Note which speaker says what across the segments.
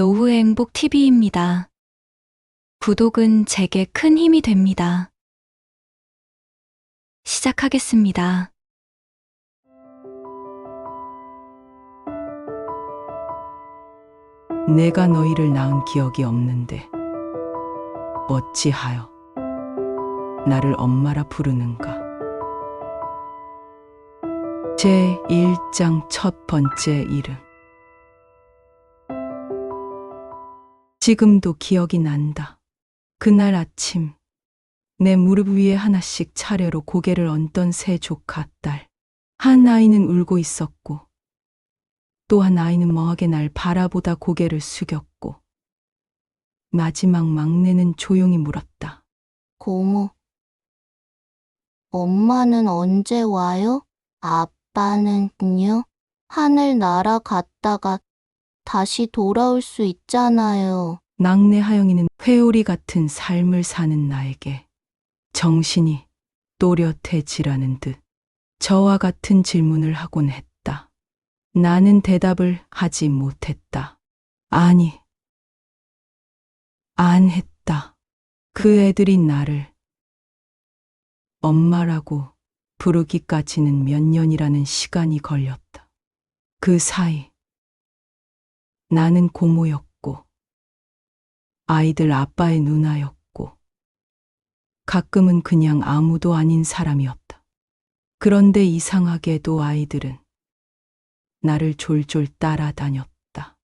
Speaker 1: 노후의 행복 TV입니다. 구독은 제게 큰 힘이 됩니다. 시작하겠습니다.
Speaker 2: 내가 너희를 낳은 기억이 없는데 어찌하여 나를 엄마라 부르는가? 제1장 첫 번째 이름. 지금도 기억이 난다. 그날 아침 내 무릎 위에 하나씩 차례로 고개를 얹던 세 조카 딸. 한 아이는 울고 있었고 또 한 아이는 멍하게 날 바라보다 고개를 숙였고 마지막 막내는 조용히 물었다.
Speaker 3: 고모, 엄마는 언제 와요? 아빠는요? 하늘 날아갔다가 다시 돌아올 수 있잖아요.
Speaker 2: 막내 하영이는 회오리 같은 삶을 사는 나에게 정신이 또렷해지라는 듯 저와 같은 질문을 하곤 했다. 나는 대답을 하지 못했다. 아니, 안 했다. 그 애들이 나를 엄마라고 부르기까지는 몇 년이라는 시간이 걸렸다. 그 사이 나는 고모였고 아이들 아빠의 누나였고 가끔은 그냥 아무도 아닌 사람이었다. 그런데 이상하게도 아이들은 나를 졸졸 따라다녔다.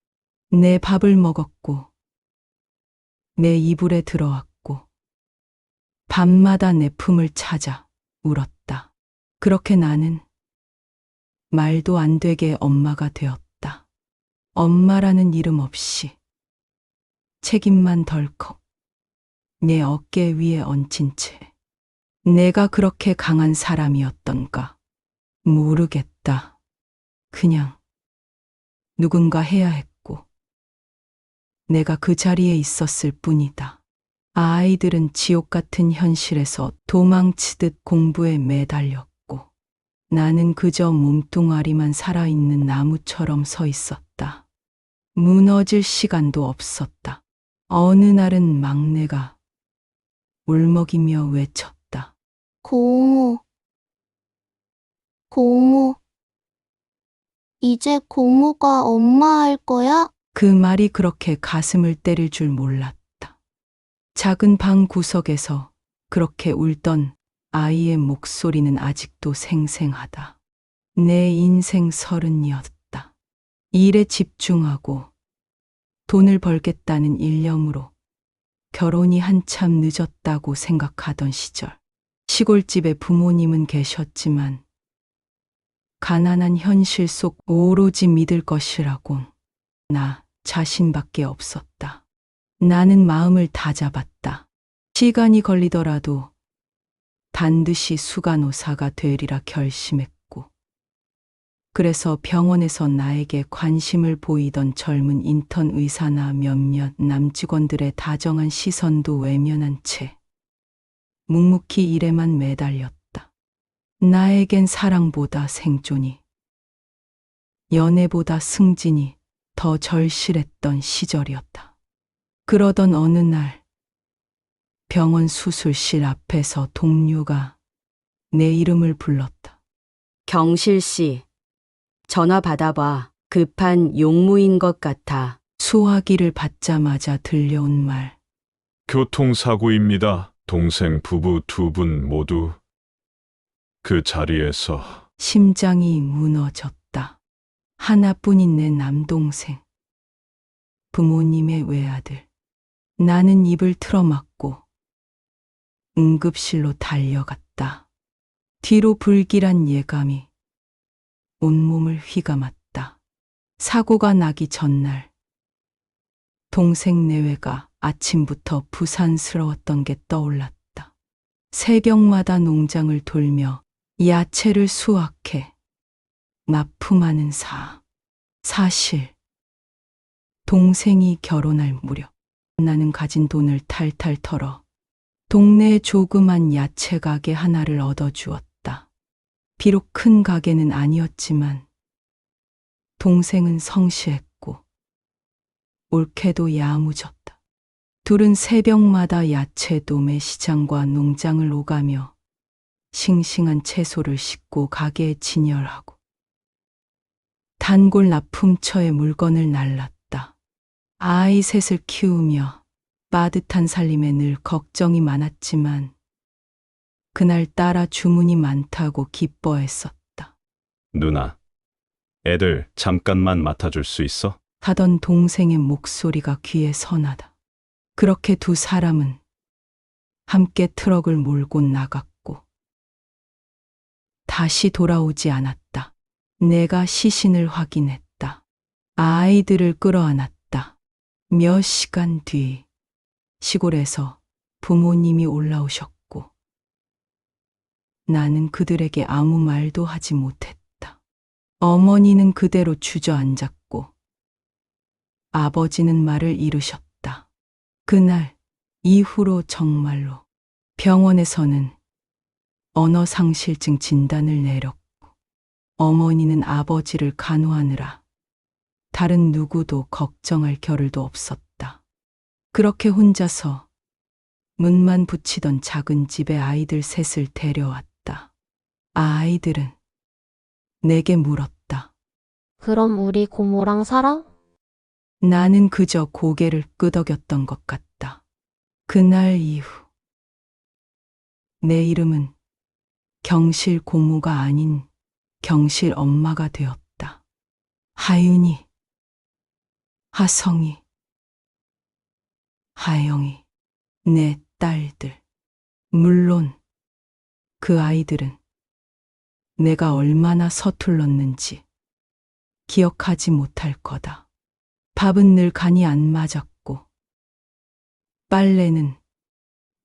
Speaker 2: 내 밥을 먹었고 내 이불에 들어왔고 밤마다 내 품을 찾아 울었다. 그렇게 나는 말도 안 되게 엄마가 되었다. 엄마라는 이름 없이 책임만 덜컥 내 어깨 위에 얹힌 채 내가 그렇게 강한 사람이었던가 모르겠다. 그냥 누군가 해야 했고 내가 그 자리에 있었을 뿐이다. 아이들은 지옥 같은 현실에서 도망치듯 공부에 매달렸고 나는 그저 몸뚱아리만 살아있는 나무처럼 서 있었다. 무너질 시간도 없었다. 어느 날은 막내가 울먹이며 외쳤다.
Speaker 3: 고모, 이제 고모가 엄마 할 거야?
Speaker 2: 그 말이 그렇게 가슴을 때릴 줄 몰랐다. 작은 방 구석에서 그렇게 울던 아이의 목소리는 아직도 생생하다. 내 인생 30이었다. 일에 집중하고 돈을 벌겠다는 일념으로 결혼이 한참 늦었다고 생각하던 시절. 시골집에 부모님은 계셨지만 가난한 현실 속 오로지 믿을 것이라곤 나 자신밖에 없었다. 나는 마음을 다잡았다. 시간이 걸리더라도 반드시 수간호사가 되리라 결심했고 그래서 병원에서 나에게 관심을 보이던 젊은 인턴 의사나 몇몇 남직원들의 다정한 시선도 외면한 채 묵묵히 일에만 매달렸다. 나에겐 사랑보다 생존이, 연애보다 승진이 더 절실했던 시절이었다. 그러던 어느 날 병원 수술실 앞에서 동료가 내 이름을 불렀다.
Speaker 4: 경실 씨, 전화 받아봐. 급한 용무인 것 같아.
Speaker 2: 수화기를 받자마자 들려온 말.
Speaker 5: 교통사고입니다. 동생 부부 두 분 모두 그 자리에서.
Speaker 2: 심장이 무너졌다. 하나뿐인 내 남동생. 부모님의 외아들. 나는 입을 틀어막고 응급실로 달려갔다. 뒤로 불길한 예감이 온몸을 휘감았다. 사고가 나기 전날 동생 내외가 아침부터 부산스러웠던 게 떠올랐다. 새벽마다 농장을 돌며 야채를 수확해 납품하는 사실 동생이 결혼할 무렵 나는 가진 돈을 탈탈 털어 동네의 조그만 야채 가게 하나를 얻어주었다. 비록 큰 가게는 아니었지만 동생은 성실했고 올케도 야무졌다. 둘은 새벽마다 야채 도매 시장과 농장을 오가며 싱싱한 채소를 싣고 가게에 진열하고 단골 납품처에 물건을 날랐다. 아이 셋을 키우며 빠듯한 살림에 늘 걱정이 많았지만 그날 따라 주문이 많다고 기뻐했었다.
Speaker 5: 누나, 애들 잠깐만 맡아줄 수 있어?
Speaker 2: 하던 동생의 목소리가 귀에 선하다. 그렇게 두 사람은 함께 트럭을 몰고 나갔고 다시 돌아오지 않았다. 내가 시신을 확인했다. 아이들을 끌어안았다. 몇 시간 뒤 시골에서 부모님이 올라오셨고 나는 그들에게 아무 말도 하지 못했다. 어머니는 그대로 주저앉았고 아버지는 말을 잃으셨다. 그날 이후로 정말로 병원에서는 언어상실증 진단을 내렸고 어머니는 아버지를 간호하느라 다른 누구도 걱정할 겨를도 없었다. 그렇게 혼자서 문만 붙이던 작은 집에 아이들 셋을 데려왔다. 아이들은 내게 물었다.
Speaker 6: 그럼 우리 고모랑 살아?
Speaker 2: 나는 그저 고개를 끄덕였던 것 같다. 그날 이후 내 이름은 경실 고모가 아닌 경실 엄마가 되었다. 하윤이, 하성이, 하영이, 내 딸들. 물론 그 아이들은 내가 얼마나 서툴렀는지 기억하지 못할 거다. 밥은 늘 간이 안 맞았고 빨래는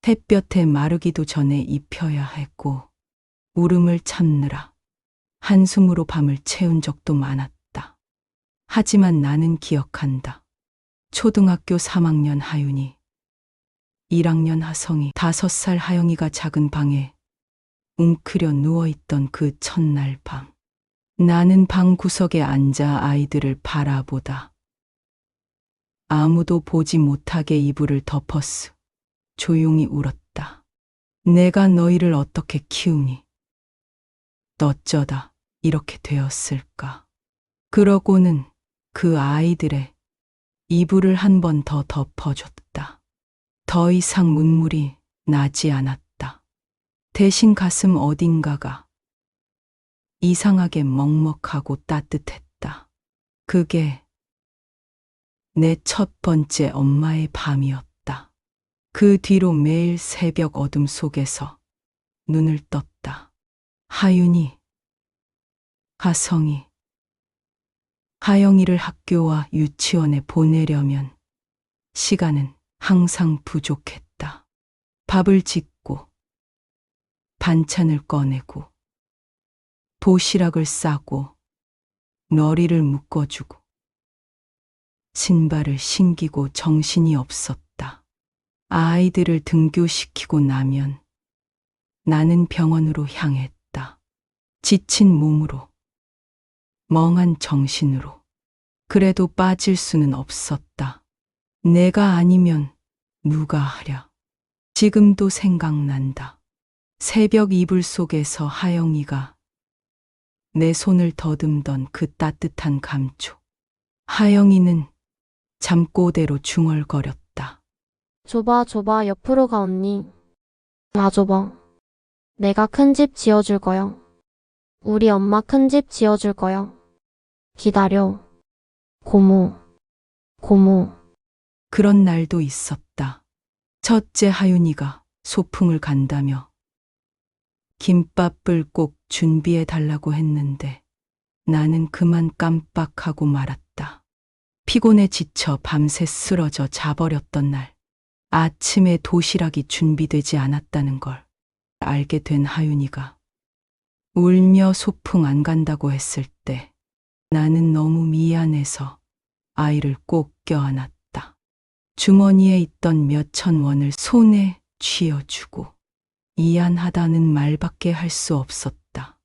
Speaker 2: 햇볕에 마르기도 전에 입혀야 했고 울음을 참느라 한숨으로 밤을 채운 적도 많았다. 하지만 나는 기억한다. 초등학교 3학년 하윤이, 1학년 하성이, 5살 하영이가 작은 방에 웅크려 누워있던 그 첫날 밤. 나는 방 구석에 앉아 아이들을 바라보다 아무도 보지 못하게 이불을 덮었으 조용히 울었다. 내가 너희를 어떻게 키우니? 어쩌다 이렇게 되었을까? 그러고는 그 아이들의 이불을 한 번 더 덮어줬다. 더 이상 눈물이 나지 않았다. 대신 가슴 어딘가가 이상하게 먹먹하고 따뜻했다. 그게 내 첫 번째 엄마의 밤이었다. 그 뒤로 매일 새벽 어둠 속에서 눈을 떴다. 하윤이, 하성이, 하영이를 학교와 유치원에 보내려면 시간은 항상 부족했다. 밥을 짓고 반찬을 꺼내고 도시락을 싸고 머리를 묶어주고 신발을 신기고 정신이 없었다. 아이들을 등교시키고 나면 나는 병원으로 향했다. 지친 몸으로, 멍한 정신으로. 그래도 빠질 수는 없었다. 내가 아니면 누가 하랴. 지금도 생각난다. 새벽 이불 속에서 하영이가 내 손을 더듬던 그 따뜻한 감촉. 하영이는 잠꼬대로 중얼거렸다.
Speaker 6: 줘봐, 옆으로 가, 언니. 줘봐. 내가 큰 집 지어줄 거야. 우리 엄마 큰 집 지어줄 거야. 기다려. 고모.
Speaker 2: 그런 날도 있었다. 첫째 하윤이가 소풍을 간다며 김밥을 꼭 준비해 달라고 했는데 나는 그만 깜빡하고 말았다. 피곤에 지쳐 밤새 쓰러져 자버렸던 날, 아침에 도시락이 준비되지 않았다는 걸 알게 된 하윤이가 울며 소풍 안 간다고 했을 때 나는 너무 미안해서 아이를 꼭 껴안았다. 주머니에 있던 몇천 원을 손에 쥐어주고 미안하다는 말밖에 할 수 없었다.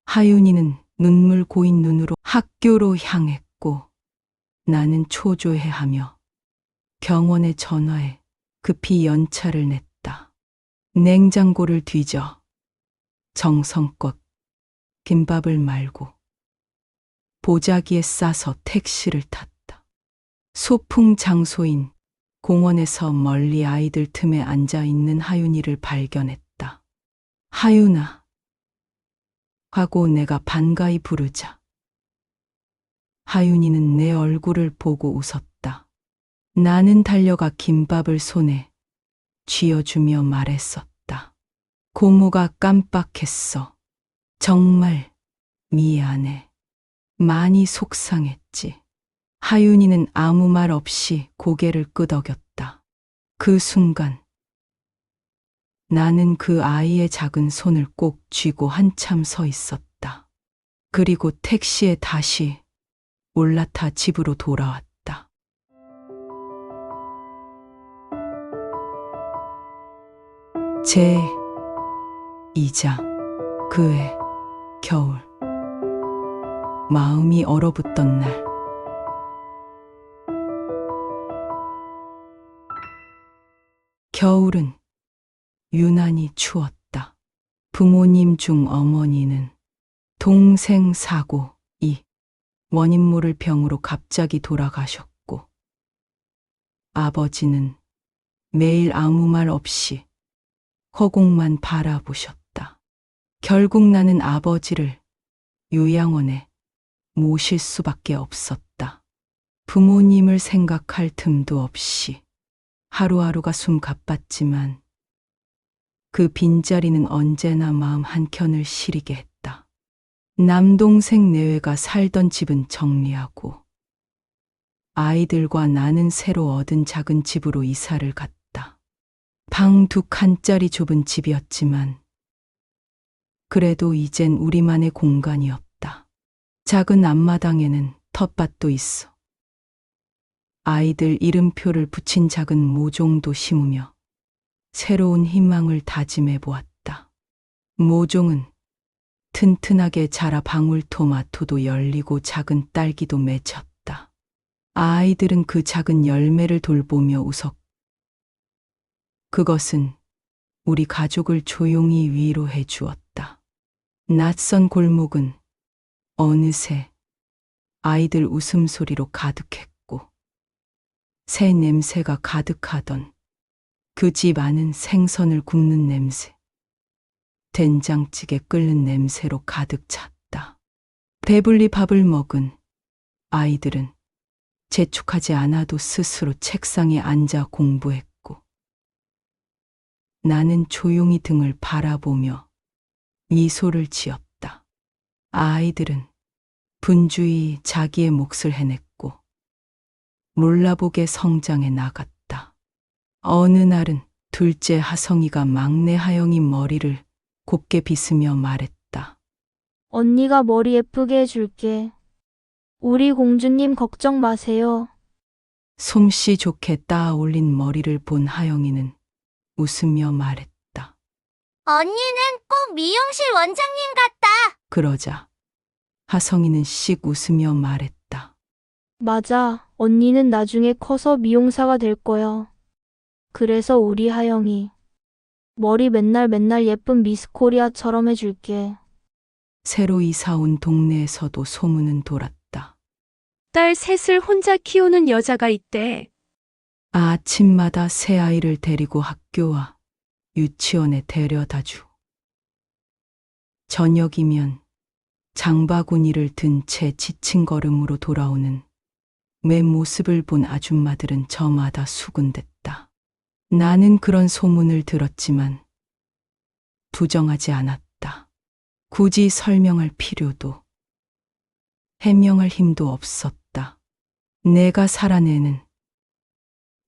Speaker 2: 하윤이는 눈물 고인 눈으로 학교로 향했고 나는 초조해하며 경원에 전화해 급히 연차를 냈다. 냉장고를 뒤져 정성껏 김밥을 말고 보자기에 싸서 택시를 탔다. 소풍 장소인 공원에서 멀리 아이들 틈에 앉아 있는 하윤이를 발견했다. 하윤아 하고 내가 반가이 부르자 하윤이는 내 얼굴을 보고 웃었다. 나는 달려가 김밥을 손에 쥐어주며 말했었다. 고모가 깜빡했어. 정말 미안해. 많이 속상했지. 하윤이는 아무 말 없이 고개를 끄덕였다. 그 순간 나는 그 아이의 작은 손을 꼭 쥐고 한참 서 있었다. 그리고 택시에 다시 올라타 집으로 돌아왔다. 제 2장 그해 겨울 마음이 얼어붙던 날 겨울은 유난히 추웠다. 부모님 중 어머니는 동생 사고 이 원인 모를 병으로 갑자기 돌아가셨고 아버지는 매일 아무 말 없이 허공만 바라보셨다. 결국 나는 아버지를 요양원에 모실 수밖에 없었다. 부모님을 생각할 틈도 없이 하루하루가 숨가빴지만 그 빈자리는 언제나 마음 한켠을 시리게 했다. 남동생 내외가 살던 집은 정리하고 아이들과 나는 새로 얻은 작은 집으로 이사를 갔다. 방 2칸짜리 좁은 집이었지만 그래도 이젠 우리만의 공간이었다. 작은 앞마당에는 텃밭도 있어. 아이들 이름표를 붙인 작은 모종도 심으며 새로운 희망을 다짐해 보았다. 모종은 튼튼하게 자라 방울토마토도 열리고 작은 딸기도 맺혔다. 아이들은 그 작은 열매를 돌보며 웃었고 그것은 우리 가족을 조용히 위로해 주었다. 낯선 골목은 어느새 아이들 웃음소리로 가득했고 새 냄새가 가득하던 그 집 안은 생선을 굽는 냄새, 된장찌개 끓는 냄새로 가득 찼다. 배불리 밥을 먹은 아이들은 재촉하지 않아도 스스로 책상에 앉아 공부했고 나는 조용히 등을 바라보며 미소를 지었다. 아이들은 분주히 자기의 몫을 해냈고 몰라보게 성장해 나갔다. 어느 날은 둘째 하성이가 막내 하영이 머리를 곱게 빗으며 말했다.
Speaker 7: 언니가 머리 예쁘게 해줄게. 우리 공주님 걱정 마세요.
Speaker 2: 솜씨 좋게 따 올린 머리를 본 하영이는 웃으며 말했다.
Speaker 3: 언니는 꼭 미용실 원장님 같다.
Speaker 2: 그러자 하성이는 씩 웃으며 말했다.
Speaker 7: 맞아, 언니는 나중에 커서 미용사가 될 거야. 그래서 우리 하영이 머리 맨날 예쁜 미스 코리아처럼 해줄게.
Speaker 2: 새로 이사 온 동네에서도 소문은 돌았다.
Speaker 8: 딸 셋을 혼자 키우는 여자가 있대.
Speaker 2: 아침마다 새 아이를 데리고 학교와 유치원에 데려다주. 저녁이면 장바구니를 든 채 지친 걸음으로 돌아오는 내 모습을 본 아줌마들은 저마다 수군댔다. 나는 그런 소문을 들었지만 부정하지 않았다. 굳이 설명할 필요도 해명할 힘도 없었다. 내가 살아내는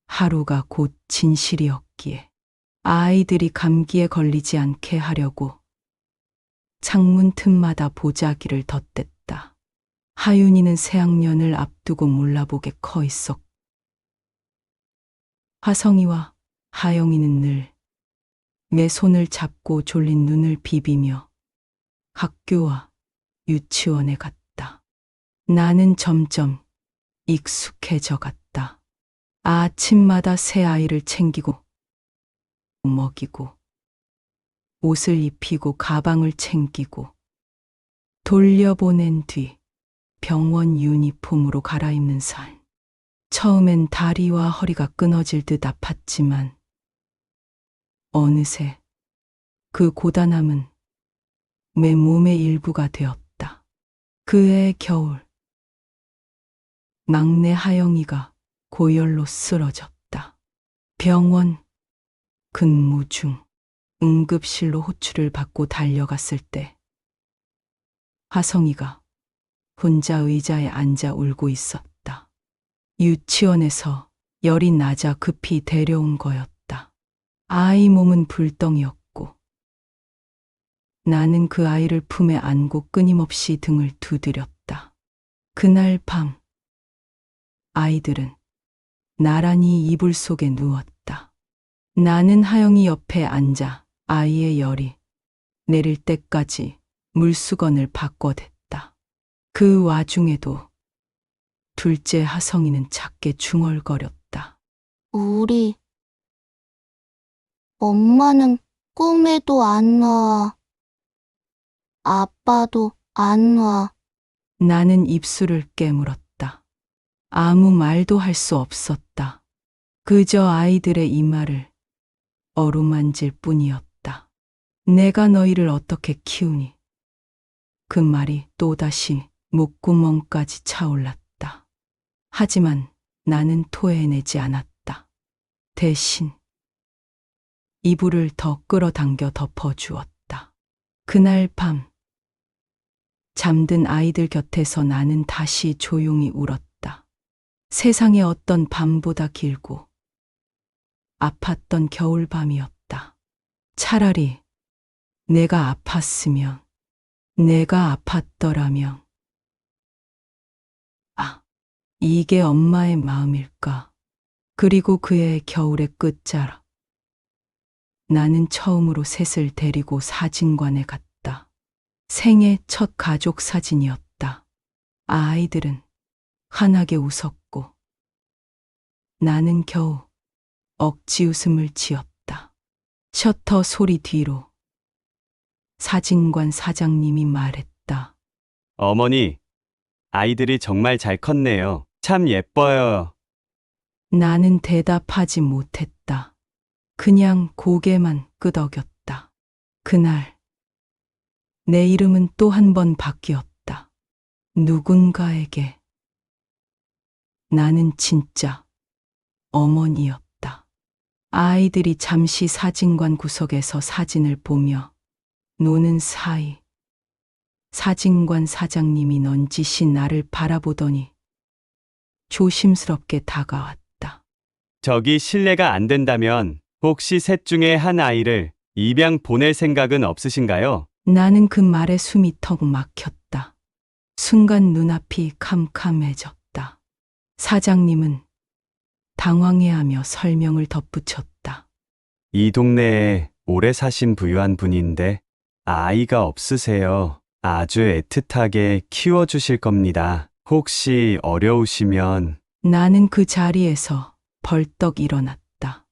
Speaker 2: 하루가 곧 진실이었기에 아이들이 감기에 걸리지 않게 하려고 창문 틈마다 보자기를 덧댔다. 하윤이는 새학년을 앞두고 몰라보게 커 있었고 화성이와 하영이는 늘 내 손을 잡고 졸린 눈을 비비며 학교와 유치원에 갔다. 나는 점점 익숙해져 갔다. 아침마다 새 아이를 챙기고 먹이고 옷을 입히고 가방을 챙기고 돌려보낸 뒤 병원 유니폼으로 갈아입는 삶. 처음엔 다리와 허리가 끊어질 듯 아팠지만 어느새 그 고단함은 내 몸의 일부가 되었다. 그해 겨울 막내 하영이가 고열로 쓰러졌다. 병원 근무 중 응급실로 호출을 받고 달려갔을 때 하성이가 혼자 의자에 앉아 울고 있었다. 유치원에서 열이 낮아 급히 데려온 거였다. 아이 몸은 불덩이였고 나는 그 아이를 품에 안고 끊임없이 등을 두드렸다. 그날 밤 아이들은 나란히 이불 속에 누웠다. 나는 하영이 옆에 앉아 아이의 열이 내릴 때까지 물수건을 바꿔댔다. 그 와중에도 둘째 하성이는 작게 중얼거렸다.
Speaker 3: 우리 엄마는 꿈에도 안 와. 아빠도 안 와.
Speaker 2: 나는 입술을 깨물었다. 아무 말도 할 수 없었다. 그저 아이들의 이마를 어루만질 뿐이었다. 내가 너희를 어떻게 키우니? 그 말이 또다시 목구멍까지 차올랐다. 하지만 나는 토해내지 않았다. 대신 이불을 더 끌어당겨 덮어주었다. 그날 밤 잠든 아이들 곁에서 나는 다시 조용히 울었다. 세상의 어떤 밤보다 길고 아팠던 겨울밤이었다. 차라리 내가 아팠으면, 내가 아팠더라면, 이게 엄마의 마음일까? 그리고 그해 겨울의 끝자락. 나는 처음으로 셋을 데리고 사진관에 갔다. 생애 첫 가족 사진이었다. 아이들은 환하게 웃었고 나는 겨우 억지 웃음을 지었다. 셔터 소리 뒤로 사진관 사장님이 말했다.
Speaker 9: 어머니, 아이들이 정말 잘 컸네요. 참 예뻐요.
Speaker 2: 나는 대답하지 못했다. 그냥 고개만 끄덕였다. 그날 내 이름은 또 한 번 바뀌었다. 누군가에게 나는 진짜 어머니였다. 아이들이 잠시 사진관 구석에서 사진을 보며 노는 사이 사진관 사장님이 넌지시 나를 바라보더니 조심스럽게 다가왔다.
Speaker 9: 저기 실례가 안 된다면 혹시 셋 중에 한 아이를 입양 보낼 생각은 없으신가요?
Speaker 2: 나는 그 말에 숨이 턱 막혔다. 순간 눈앞이 캄캄해졌다. 사장님은 당황해하며 설명을 덧붙였다.
Speaker 9: 이 동네에 오래 사신 부유한 분인데 아이가 없으세요. 아주 애틋하게 키워주실 겁니다. 혹시 어려우시면.
Speaker 2: 나는 그 자리에서 벌떡 일어났다.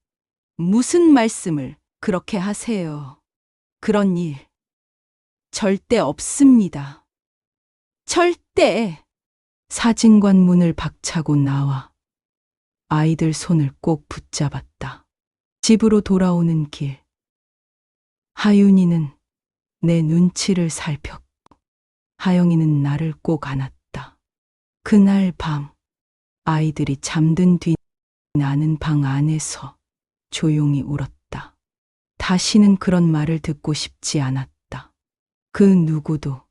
Speaker 2: 무슨 말씀을 그렇게 하세요? 그런 일 절대 없습니다. 절대! 사진관 문을 박차고 나와 아이들 손을 꼭 붙잡았다. 집으로 돌아오는 길. 하윤이는 내 눈치를 살폈고 하영이는 나를 꼭 안았다. 그날 밤 아이들이 잠든 뒤 나는 방 안에서 조용히 울었다. 다시는 그런 말을 듣고 싶지 않았다. 그 누구도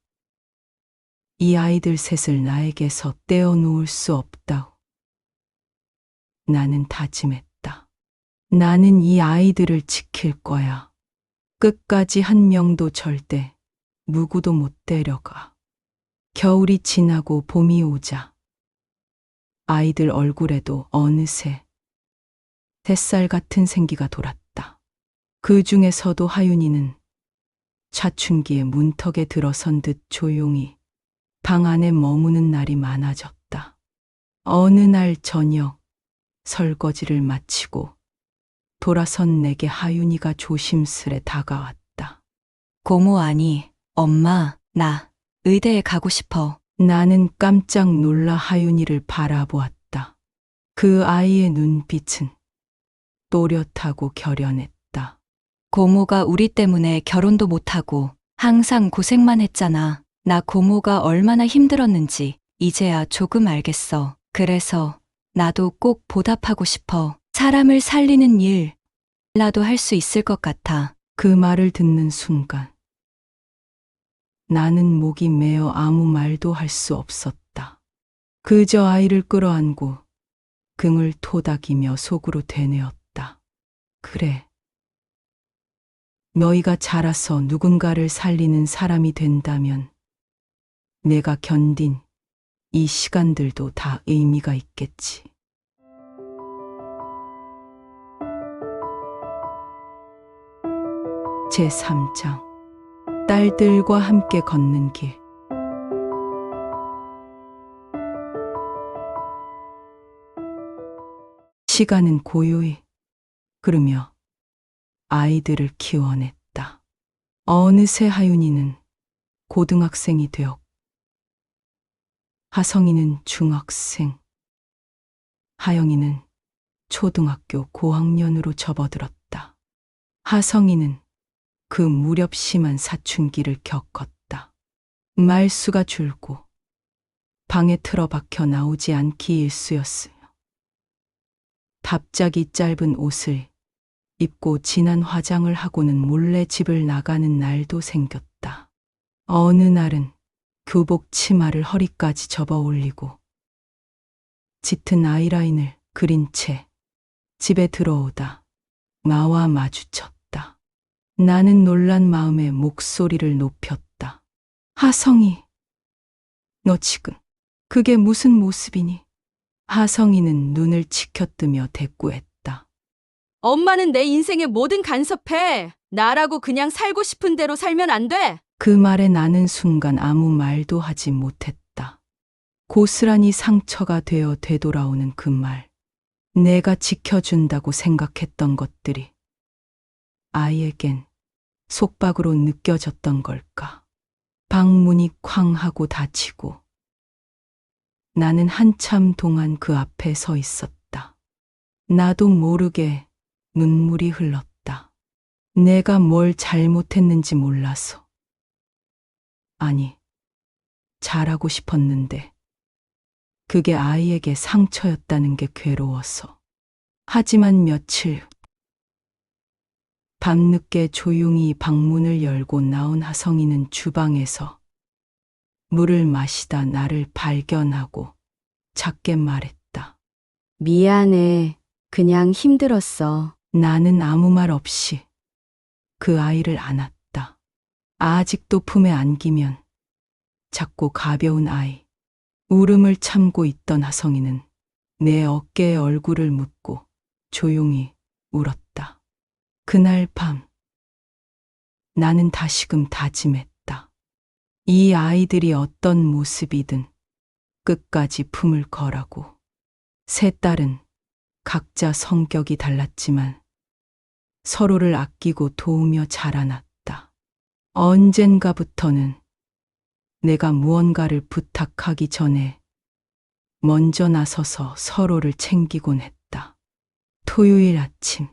Speaker 2: 이 아이들 셋을 나에게서 떼어놓을 수 없다고 나는 다짐했다. 나는 이 아이들을 지킬 거야. 끝까지 한 명도 절대 누구도 못 데려가. 겨울이 지나고 봄이 오자 아이들 얼굴에도 어느새 뱃살 같은 생기가 돌았다. 그 중에서도 하윤이는 사춘기에 문턱에 들어선 듯 조용히 방 안에 머무는 날이 많아졌다. 어느 날 저녁 설거지를 마치고 돌아선 내게 하윤이가 조심스레 다가왔다.
Speaker 1: 고모 아니, 엄마, 나 의대에 가고 싶어.
Speaker 2: 나는 깜짝 놀라 하윤이를 바라보았다. 그 아이의 눈빛은 또렷하고 결연했다.
Speaker 1: 고모가 우리 때문에 결혼도 못하고 항상 고생만 했잖아. 나 고모가 얼마나 힘들었는지 이제야 조금 알겠어. 그래서 나도 꼭 보답하고 싶어. 사람을 살리는 일라도 할 수 있을 것 같아.
Speaker 2: 그 말을 듣는 순간 나는 목이 메어 아무 말도 할 수 없었다. 그저 아이를 끌어안고 등을 토닥이며 속으로 되뇌었다. 그래. 너희가 자라서 누군가를 살리는 사람이 된다면 내가 견딘 이 시간들도 다 의미가 있겠지. 제3장 딸들과 함께 걷는 길. 시간은 고요히 흐르며 아이들을 키워냈다. 어느새 하윤이는 고등학생이 되었고 하성이는 중학생, 하영이는 초등학교 고학년으로 접어들었다. 하성이는 그 무렵 심한 사춘기를 겪었다. 말수가 줄고 방에 틀어박혀 나오지 않기 일쑤였으며 갑자기 짧은 옷을 입고 진한 화장을 하고는 몰래 집을 나가는 날도 생겼다. 어느 날은 교복 치마를 허리까지 접어 올리고 짙은 아이라인을 그린 채 집에 들어오다 나와 마주쳤다. 나는 놀란 마음에 목소리를 높였다. 하성이, 너 지금 그게 무슨 모습이니? 하성이는 눈을 치켜뜨며 대꾸했다.
Speaker 4: 엄마는 내 인생에 뭐든 간섭해. 나라고 그냥 살고 싶은 대로 살면 안 돼.
Speaker 2: 그 말에 나는 순간 아무 말도 하지 못했다. 고스란히 상처가 되어 되돌아오는 그 말. 내가 지켜준다고 생각했던 것들이 아이에겐 속박으로 느껴졌던 걸까? 방문이 쾅 하고 닫히고 나는 한참 동안 그 앞에 서 있었다. 나도 모르게 눈물이 흘렀다. 내가 뭘 잘못했는지 몰라서. 아니, 잘하고 싶었는데 그게 아이에게 상처였다는 게 괴로워서. 하지만 며칠 후 밤늦게 조용히 방문을 열고 나온 하성이는 주방에서 물을 마시다 나를 발견하고 작게 말했다.
Speaker 4: 미안해. 그냥 힘들었어.
Speaker 2: 나는 아무 말 없이 그 아이를 안았다. 아직도 품에 안기면 작고 가벼운 아이. 울음을 참고 있던 하성이는 내 어깨에 얼굴을 묻고 조용히 울었다. 그날 밤 나는 다시금 다짐했다. 이 아이들이 어떤 모습이든 끝까지 품을 거라고. 세 딸은 각자 성격이 달랐지만 서로를 아끼고 도우며 자라났다. 언젠가부터는 내가 무언가를 부탁하기 전에 먼저 나서서 서로를 챙기곤 했다. 토요일 아침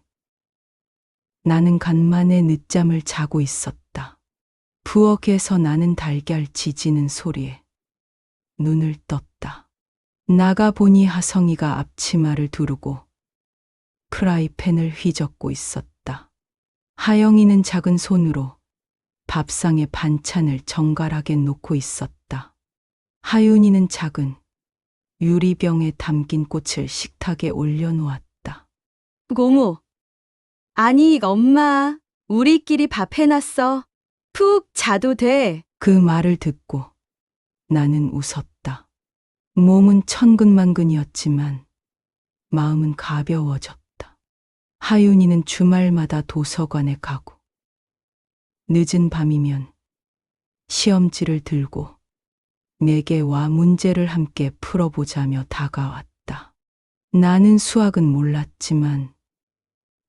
Speaker 2: 나는 간만에 늦잠을 자고 있었다. 부엌에서 나는 달걀 지지는 소리에 눈을 떴다. 나가보니 하성이가 앞치마를 두르고 프라이팬을 휘젓고 있었다. 하영이는 작은 손으로 밥상에 반찬을 정갈하게 놓고 있었다. 하윤이는 작은 유리병에 담긴 꽃을 식탁에 올려놓았다.
Speaker 4: 고모. 아니, 엄마. 우리끼리 밥 해놨어. 푹 자도 돼.
Speaker 2: 그 말을 듣고 나는 웃었다. 몸은 천근만근이었지만 마음은 가벼워졌다. 하윤이는 주말마다 도서관에 가고 늦은 밤이면 시험지를 들고 내게 와 문제를 함께 풀어보자며 다가왔다. 나는 수학은 몰랐지만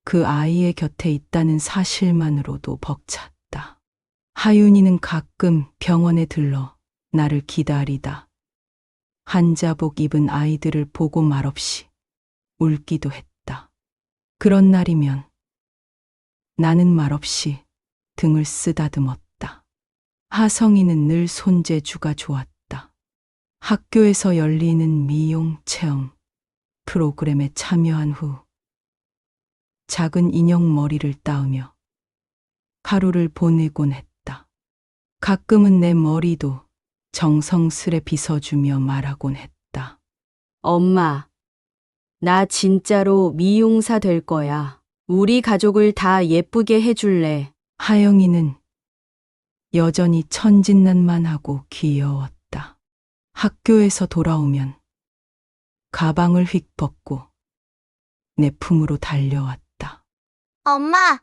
Speaker 2: 그 아이의 곁에 있다는 사실만으로도 벅찼다. 하윤이는 가끔 병원에 들러 나를 기다리다 한자복 입은 아이들을 보고 말없이 울기도 했다. 그런 날이면 나는 말없이 등을 쓰다듬었다. 하성이는 늘 손재주가 좋았다. 학교에서 열리는 미용 체험 프로그램에 참여한 후 작은 인형 머리를 따으며 하루를 보내곤 했다. 가끔은 내 머리도 정성스레 빗어주며 말하곤 했다.
Speaker 4: 엄마, 나 진짜로 미용사 될 거야. 우리 가족을 다 예쁘게 해줄래.
Speaker 2: 하영이는 여전히 천진난만하고 귀여웠다. 학교에서 돌아오면 가방을 휙 벗고 내 품으로 달려왔다.
Speaker 3: 엄마,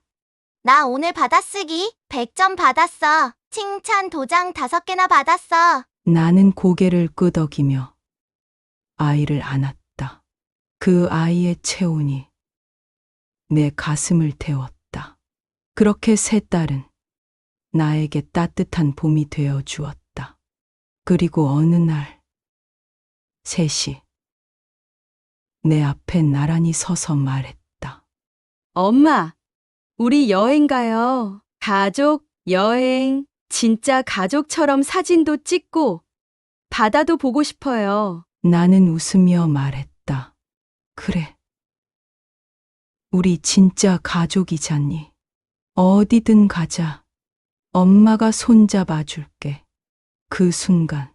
Speaker 3: 나 오늘 받아쓰기 100점 받았어. 칭찬 도장 5개나 받았어.
Speaker 2: 나는 고개를 끄덕이며 아이를 안았다. 그 아이의 체온이 내 가슴을 태웠다. 그렇게 세 딸은 나에게 따뜻한 봄이 되어 주었다. 그리고 어느 날 셋이 내 앞에 나란히 서서 말했다.
Speaker 4: 엄마, 우리 여행 가요. 가족 여행. 진짜 가족처럼 사진도 찍고 바다도 보고 싶어요.
Speaker 2: 나는 웃으며 말했다. 그래. 우리 진짜 가족이잖니. 어디든 가자. 엄마가 손잡아 줄게. 그 순간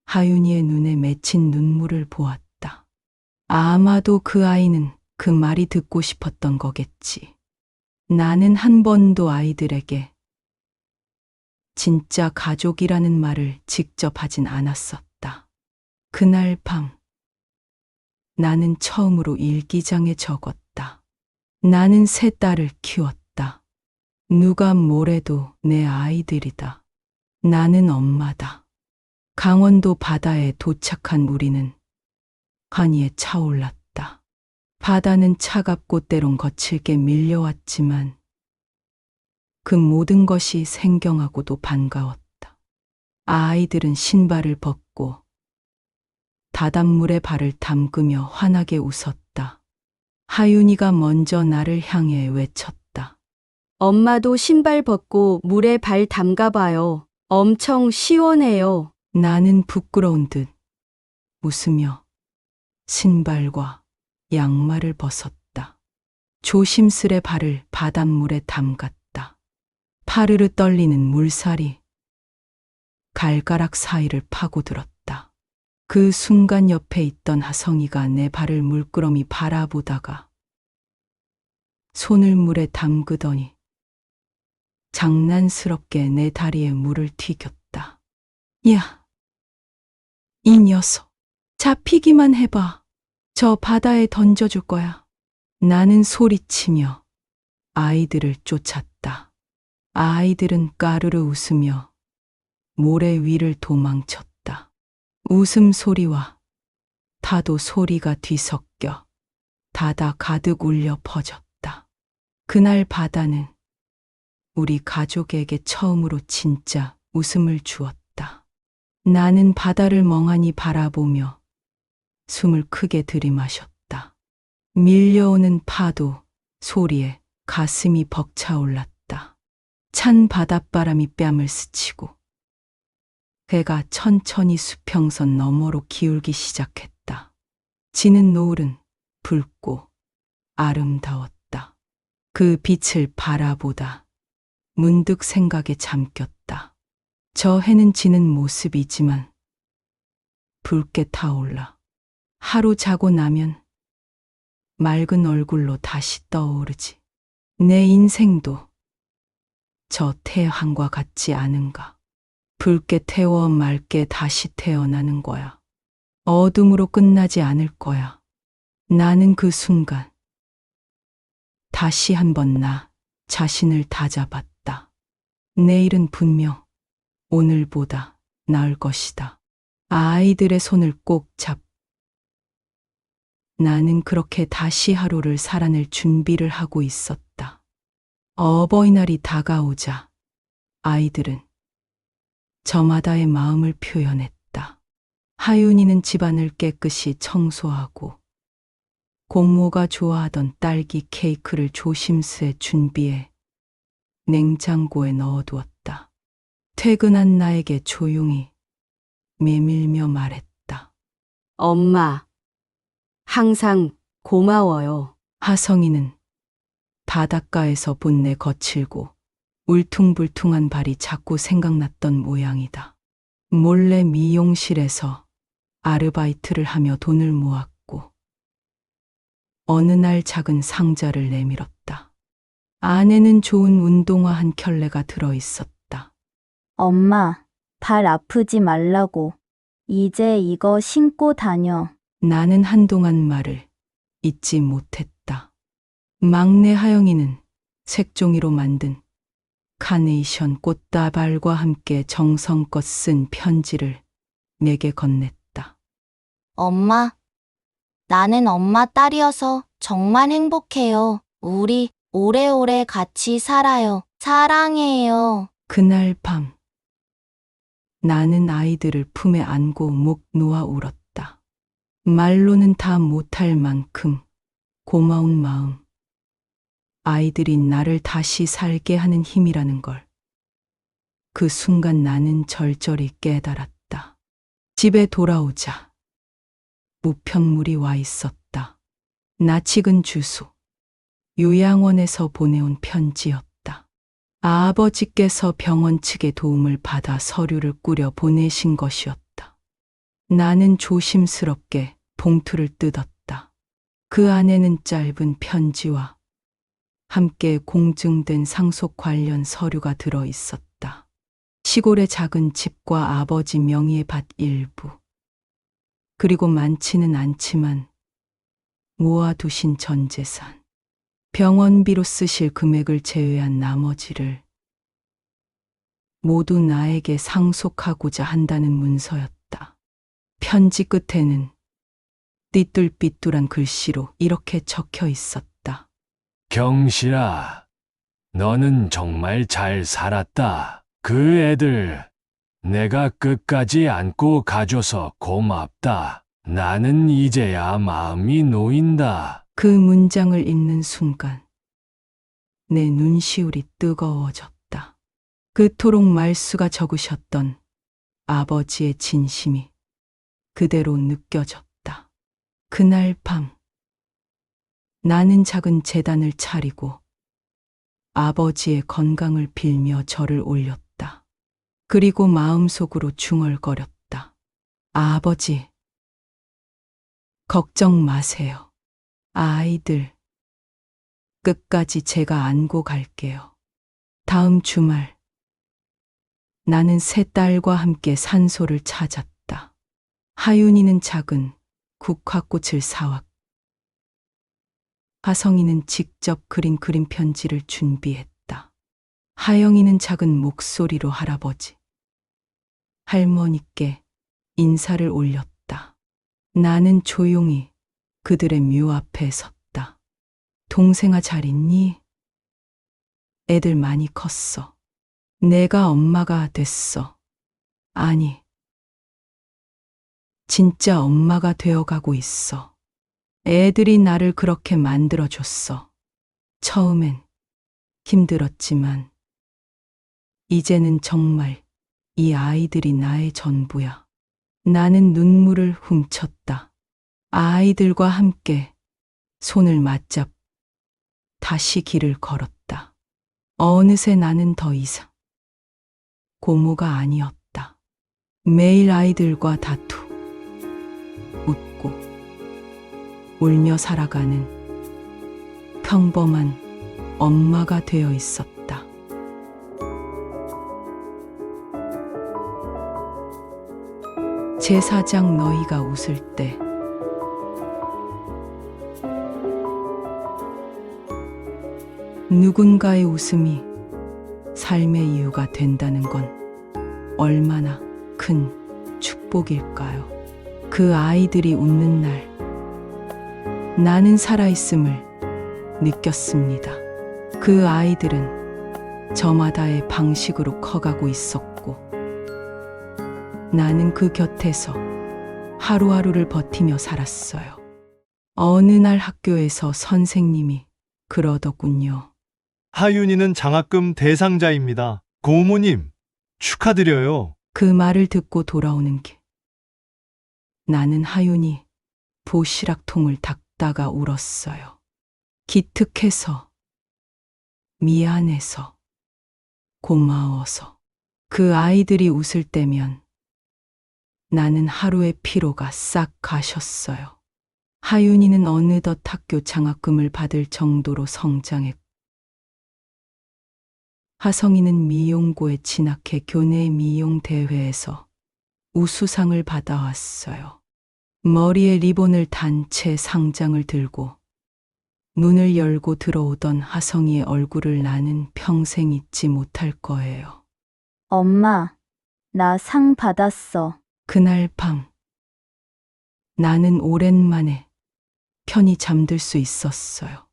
Speaker 2: 하윤이의 눈에 맺힌 눈물을 보았다. 아마도 그 아이는 그 말이 듣고 싶었던 거겠지. 나는 한 번도 아이들에게 진짜 가족이라는 말을 직접 하진 않았었다. 그날 밤 나는 처음으로 일기장에 적었다. 나는 세 딸을 키웠다. 누가 뭐래도 내 아이들이다. 나는 엄마다. 강원도 바다에 도착한 우리는 한이에 차올랐다. 바다는 차갑고 때론 거칠게 밀려왔지만 그 모든 것이 생경하고도 반가웠다. 아이들은 신발을 벗고 바닷물에 발을 담그며 환하게 웃었다. 하윤이가 먼저 나를 향해 외쳤다.
Speaker 4: 엄마도 신발 벗고 물에 발 담가봐요. 엄청 시원해요.
Speaker 2: 나는 부끄러운 듯 웃으며 신발과 양말을 벗었다. 조심스레 발을 바닷물에 담갔다. 파르르 떨리는 물살이 발가락 사이를 파고들었다. 그 순간 옆에 있던 하성이가 내 발을 물끄러미 바라보다가 손을 물에 담그더니 장난스럽게 내 다리에 물을 튀겼다. 야, 이 녀석, 잡히기만 해봐. 저 바다에 던져줄 거야. 나는 소리치며 아이들을 쫓았다. 아이들은 까르르 웃으며 모래 위를 도망쳤다. 웃음소리와 파도 소리가 뒤섞여 바다 가득 울려 퍼졌다. 그날 바다는 우리 가족에게 처음으로 진짜 웃음을 주었다. 나는 바다를 멍하니 바라보며 숨을 크게 들이마셨다. 밀려오는 파도 소리에 가슴이 벅차올랐다. 찬 바닷바람이 뺨을 스치고 해가 천천히 수평선 너머로 기울기 시작했다. 지는 노을은 붉고 아름다웠다. 그 빛을 바라보다 문득 생각에 잠겼다. 저 해는 지는 모습이지만 붉게 타올라 하루 자고 나면 맑은 얼굴로 다시 떠오르지. 내 인생도 저 태양과 같지 않은가. 붉게 태워 맑게 다시 태어나는 거야. 어둠으로 끝나지 않을 거야. 나는 그 순간 다시 한번 나 자신을 다잡았다. 내일은 분명 오늘보다 나을 것이다. 아이들의 손을 꼭 나는 그렇게 다시 하루를 살아낼 준비를 하고 있었다. 어버이날이 다가오자 아이들은 저마다의 마음을 표현했다. 하윤이는 집안을 깨끗이 청소하고 고모가 좋아하던 딸기 케이크를 조심스레 준비해 냉장고에 넣어두었다. 퇴근한 나에게 조용히 메밀며 말했다.
Speaker 4: 엄마, 항상 고마워요.
Speaker 2: 하성이는 바닷가에서 본 내 거칠고 울퉁불퉁한 발이 자꾸 생각났던 모양이다. 몰래 미용실에서 아르바이트를 하며 돈을 모았고 어느 날 작은 상자를 내밀었다. 안에는 좋은 운동화 한 켤레가 들어있었다.
Speaker 10: 엄마, 발 아프지 말라고. 이제 이거 신고 다녀.
Speaker 2: 나는 한동안 말을 잊지 못했다. 막내 하영이는 색종이로 만든 카네이션 꽃다발과 함께 정성껏 쓴 편지를 내게 건넸다.
Speaker 3: 엄마, 나는 엄마 딸이어서 정말 행복해요. 우리 오래오래 같이 살아요. 사랑해요.
Speaker 2: 그날 밤 나는 아이들을 품에 안고 목 놓아 울었다. 말로는 다 못할 만큼 고마운 마음. 아이들이 나를 다시 살게 하는 힘이라는 걸. 그 순간 나는 절절히 깨달았다. 집에 돌아오자 우편물이 와 있었다. 낯익은 주소. 요양원에서 보내온 편지였다. 아버지께서 병원 측의 도움을 받아 서류를 꾸려 보내신 것이었다. 나는 조심스럽게 봉투를 뜯었다. 그 안에는 짧은 편지와 함께 공증된 상속 관련 서류가 들어 있었다. 시골의 작은 집과 아버지 명의의 밭 일부, 그리고 많지는 않지만 모아두신 전 재산, 병원비로 쓰실 금액을 제외한 나머지를 모두 나에게 상속하고자 한다는 문서였다. 편지 끝에는 띠뚤삐뚤한 글씨로 이렇게 적혀 있었다.
Speaker 11: 경실아, 너는 정말 잘 살았다. 그 애들 내가 끝까지 안고 가줘서 고맙다. 나는 이제야 마음이 놓인다.
Speaker 2: 그 문장을 읽는 순간 내 눈시울이 뜨거워졌다. 그토록 말수가 적으셨던 아버지의 진심이 그대로 느껴졌다. 그날 밤 나는 작은 제단을 차리고 아버지의 건강을 빌며 절을 올렸다. 그리고 마음속으로 중얼거렸다. 아버지, 걱정 마세요. 아이들, 끝까지 제가 안고 갈게요. 다음 주말, 나는 세 딸과 함께 산소를 찾았다. 하윤이는 작은 국화꽃을 사왔고, 하성이는 직접 그린 그림 편지를 준비했다. 하영이는 작은 목소리로 할아버지, 할머니께 인사를 올렸다. 나는 조용히 그들의 묘 앞에 섰다. 동생아 잘 있니? 애들 많이 컸어. 내가 엄마가 됐어. 아니, 진짜 엄마가 되어가고 있어. 애들이 나를 그렇게 만들어줬어. 처음엔 힘들었지만, 이제는 정말 이 아이들이 나의 전부야. 나는 눈물을 훔쳤다. 아이들과 함께 손을 맞잡 다시 길을 걸었다. 어느새 나는 더 이상 고모가 아니었다. 매일 아이들과 다투, 웃고, 울며 살아가는 평범한 엄마가 되어 있었다. 제사장 너희가 웃을 때 누군가의 웃음이 삶의 이유가 된다는 건 얼마나 큰 축복일까요? 그 아이들이 웃는 날, 나는 살아있음을 느꼈습니다. 그 아이들은 저마다의 방식으로 커가고 있었고, 나는 그 곁에서 하루하루를 버티며 살았어요. 어느 날 학교에서 선생님이 그러더군요.
Speaker 12: 하윤이는 장학금 대상자입니다. 고모님, 축하드려요.
Speaker 2: 그 말을 듣고 돌아오는 길. 나는 하윤이 도시락통을 닦다가 울었어요. 기특해서, 미안해서, 고마워서. 그 아이들이 웃을 때면 나는 하루의 피로가 싹 가셨어요. 하윤이는 어느덧 학교 장학금을 받을 정도로 성장했고, 하성이는 미용고에 진학해 교내 미용 대회에서 우수상을 받아왔어요. 머리에 리본을 단 채 상장을 들고 문을 열고 들어오던 하성이의 얼굴을 나는 평생 잊지 못할 거예요.
Speaker 10: 엄마, 나 상 받았어.
Speaker 2: 그날 밤, 나는 오랜만에 편히 잠들 수 있었어요.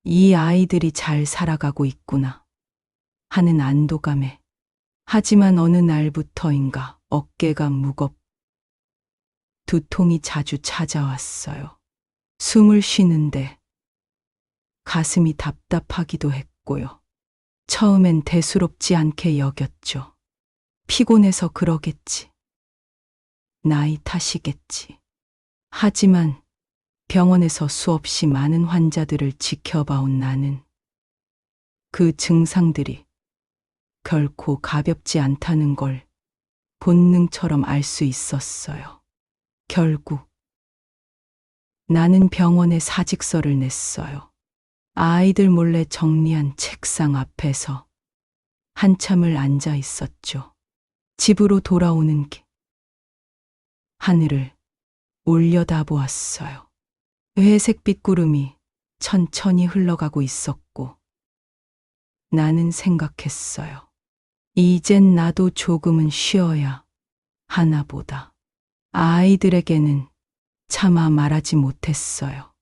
Speaker 2: 이 아이들이 잘 살아가고 있구나 하는 안도감에. 하지만 어느 날부터인가 어깨가 두통이 자주 찾아왔어요. 숨을 쉬는데 가슴이 답답하기도 했고요. 처음엔 대수롭지 않게 여겼죠. 피곤해서 그러겠지. 나이 탓이겠지. 하지만 병원에서 수없이 많은 환자들을 지켜봐온 나는 그 증상들이 결코 가볍지 않다는 걸 본능처럼 알 수 있었어요. 결국 나는 병원에 사직서를 냈어요. 아이들 몰래 정리한 책상 앞에서 한참을 앉아 있었죠. 집으로 돌아오는 길, 하늘을 올려다보았어요. 회색빛 구름이 천천히 흘러가고 있었고, 나는 생각했어요. 이젠 나도 조금은 쉬어야 하나 보다. 아이들에게는 차마 말하지 못했어요.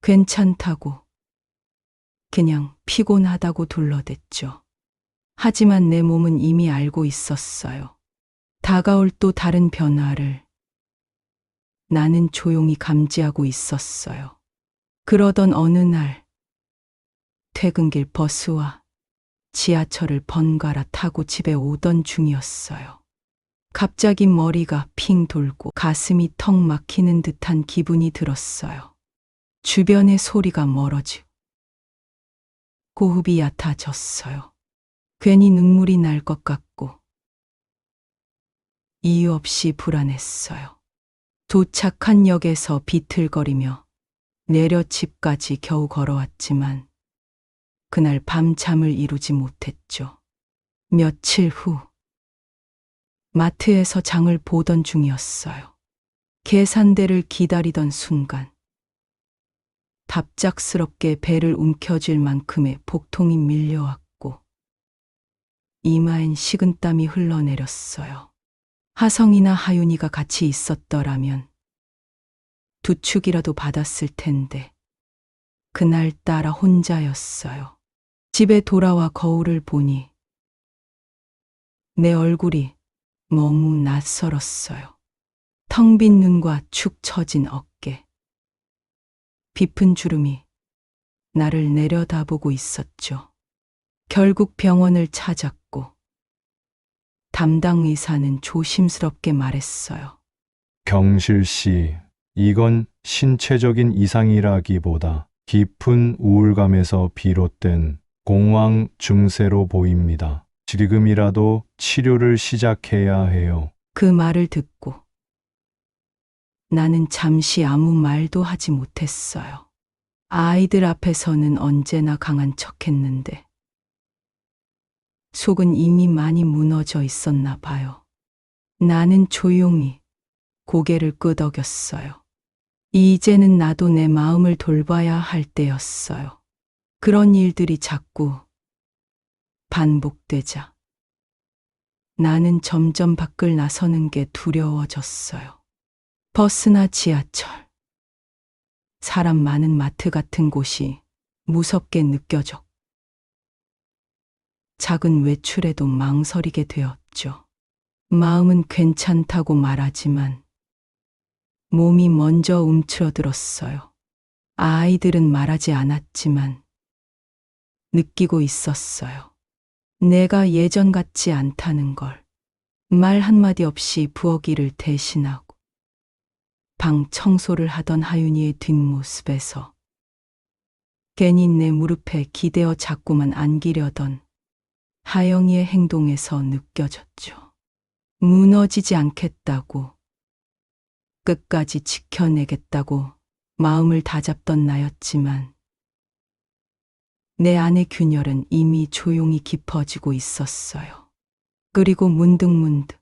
Speaker 2: 괜찮다고, 그냥 피곤하다고 둘러댔죠. 하지만 내 몸은 이미 알고 있었어요. 다가올 또 다른 변화를 나는 조용히 감지하고 있었어요. 그러던 어느 날, 퇴근길 버스와 지하철을 번갈아 타고 집에 오던 중이었어요. 갑자기 머리가 핑 돌고 가슴이 턱 막히는 듯한 기분이 들었어요. 주변의 소리가 멀어지고 호흡이 얕아졌어요. 괜히 눈물이 날 것 같고 이유 없이 불안했어요. 도착한 역에서 비틀거리며 내려 집까지 겨우 걸어왔지만 그날 밤 잠을 이루지 못했죠. 며칠 후 마트에서 장을 보던 중이었어요. 계산대를 기다리던 순간 갑작스럽게 배를 움켜쥘 만큼의 복통이 밀려왔고 이마엔 식은땀이 흘러내렸어요. 하성이나 하윤이가 같이 있었더라면 두 축이라도 받았을 텐데 그날따라 혼자였어요. 집에 돌아와 거울을 보니 내 얼굴이 너무 낯설었어요. 텅 빈 눈과 축 처진 어깨, 깊은 주름이 나를 내려다보고 있었죠. 결국 병원을 찾았고 담당 의사는 조심스럽게 말했어요.
Speaker 12: 경실 씨, 이건 신체적인 이상이라기보다 깊은 우울감에서 비롯된 공황 증세로 보입니다. 지금이라도 치료를 시작해야 해요.
Speaker 2: 그 말을 듣고 나는 잠시 아무 말도 하지 못했어요. 아이들 앞에서는 언제나 강한 척했는데 속은 이미 많이 무너져 있었나 봐요. 나는 조용히 고개를 끄덕였어요. 이제는 나도 내 마음을 돌봐야 할 때였어요. 그런 일들이 자꾸 반복되자 나는 점점 밖을 나서는 게 두려워졌어요. 버스나 지하철, 사람 많은 마트 같은 곳이 무섭게 느껴져. 작은 외출에도 망설이게 되었죠. 마음은 괜찮다고 말하지만 몸이 먼저 움츠러들었어요. 아이들은 말하지 않았지만 느끼고 있었어요. 내가 예전 같지 않다는 걸. 말 한마디 없이 부엌일을 대신하고 방 청소를 하던 하윤이의 뒷모습에서 괜히 내 무릎에 기대어 자꾸만 안기려던 하영이의 행동에서 느껴졌죠. 무너지지 않겠다고, 끝까지 지켜내겠다고 마음을 다잡던 나였지만 내 안의 균열은 이미 조용히 깊어지고 있었어요. 그리고 문득문득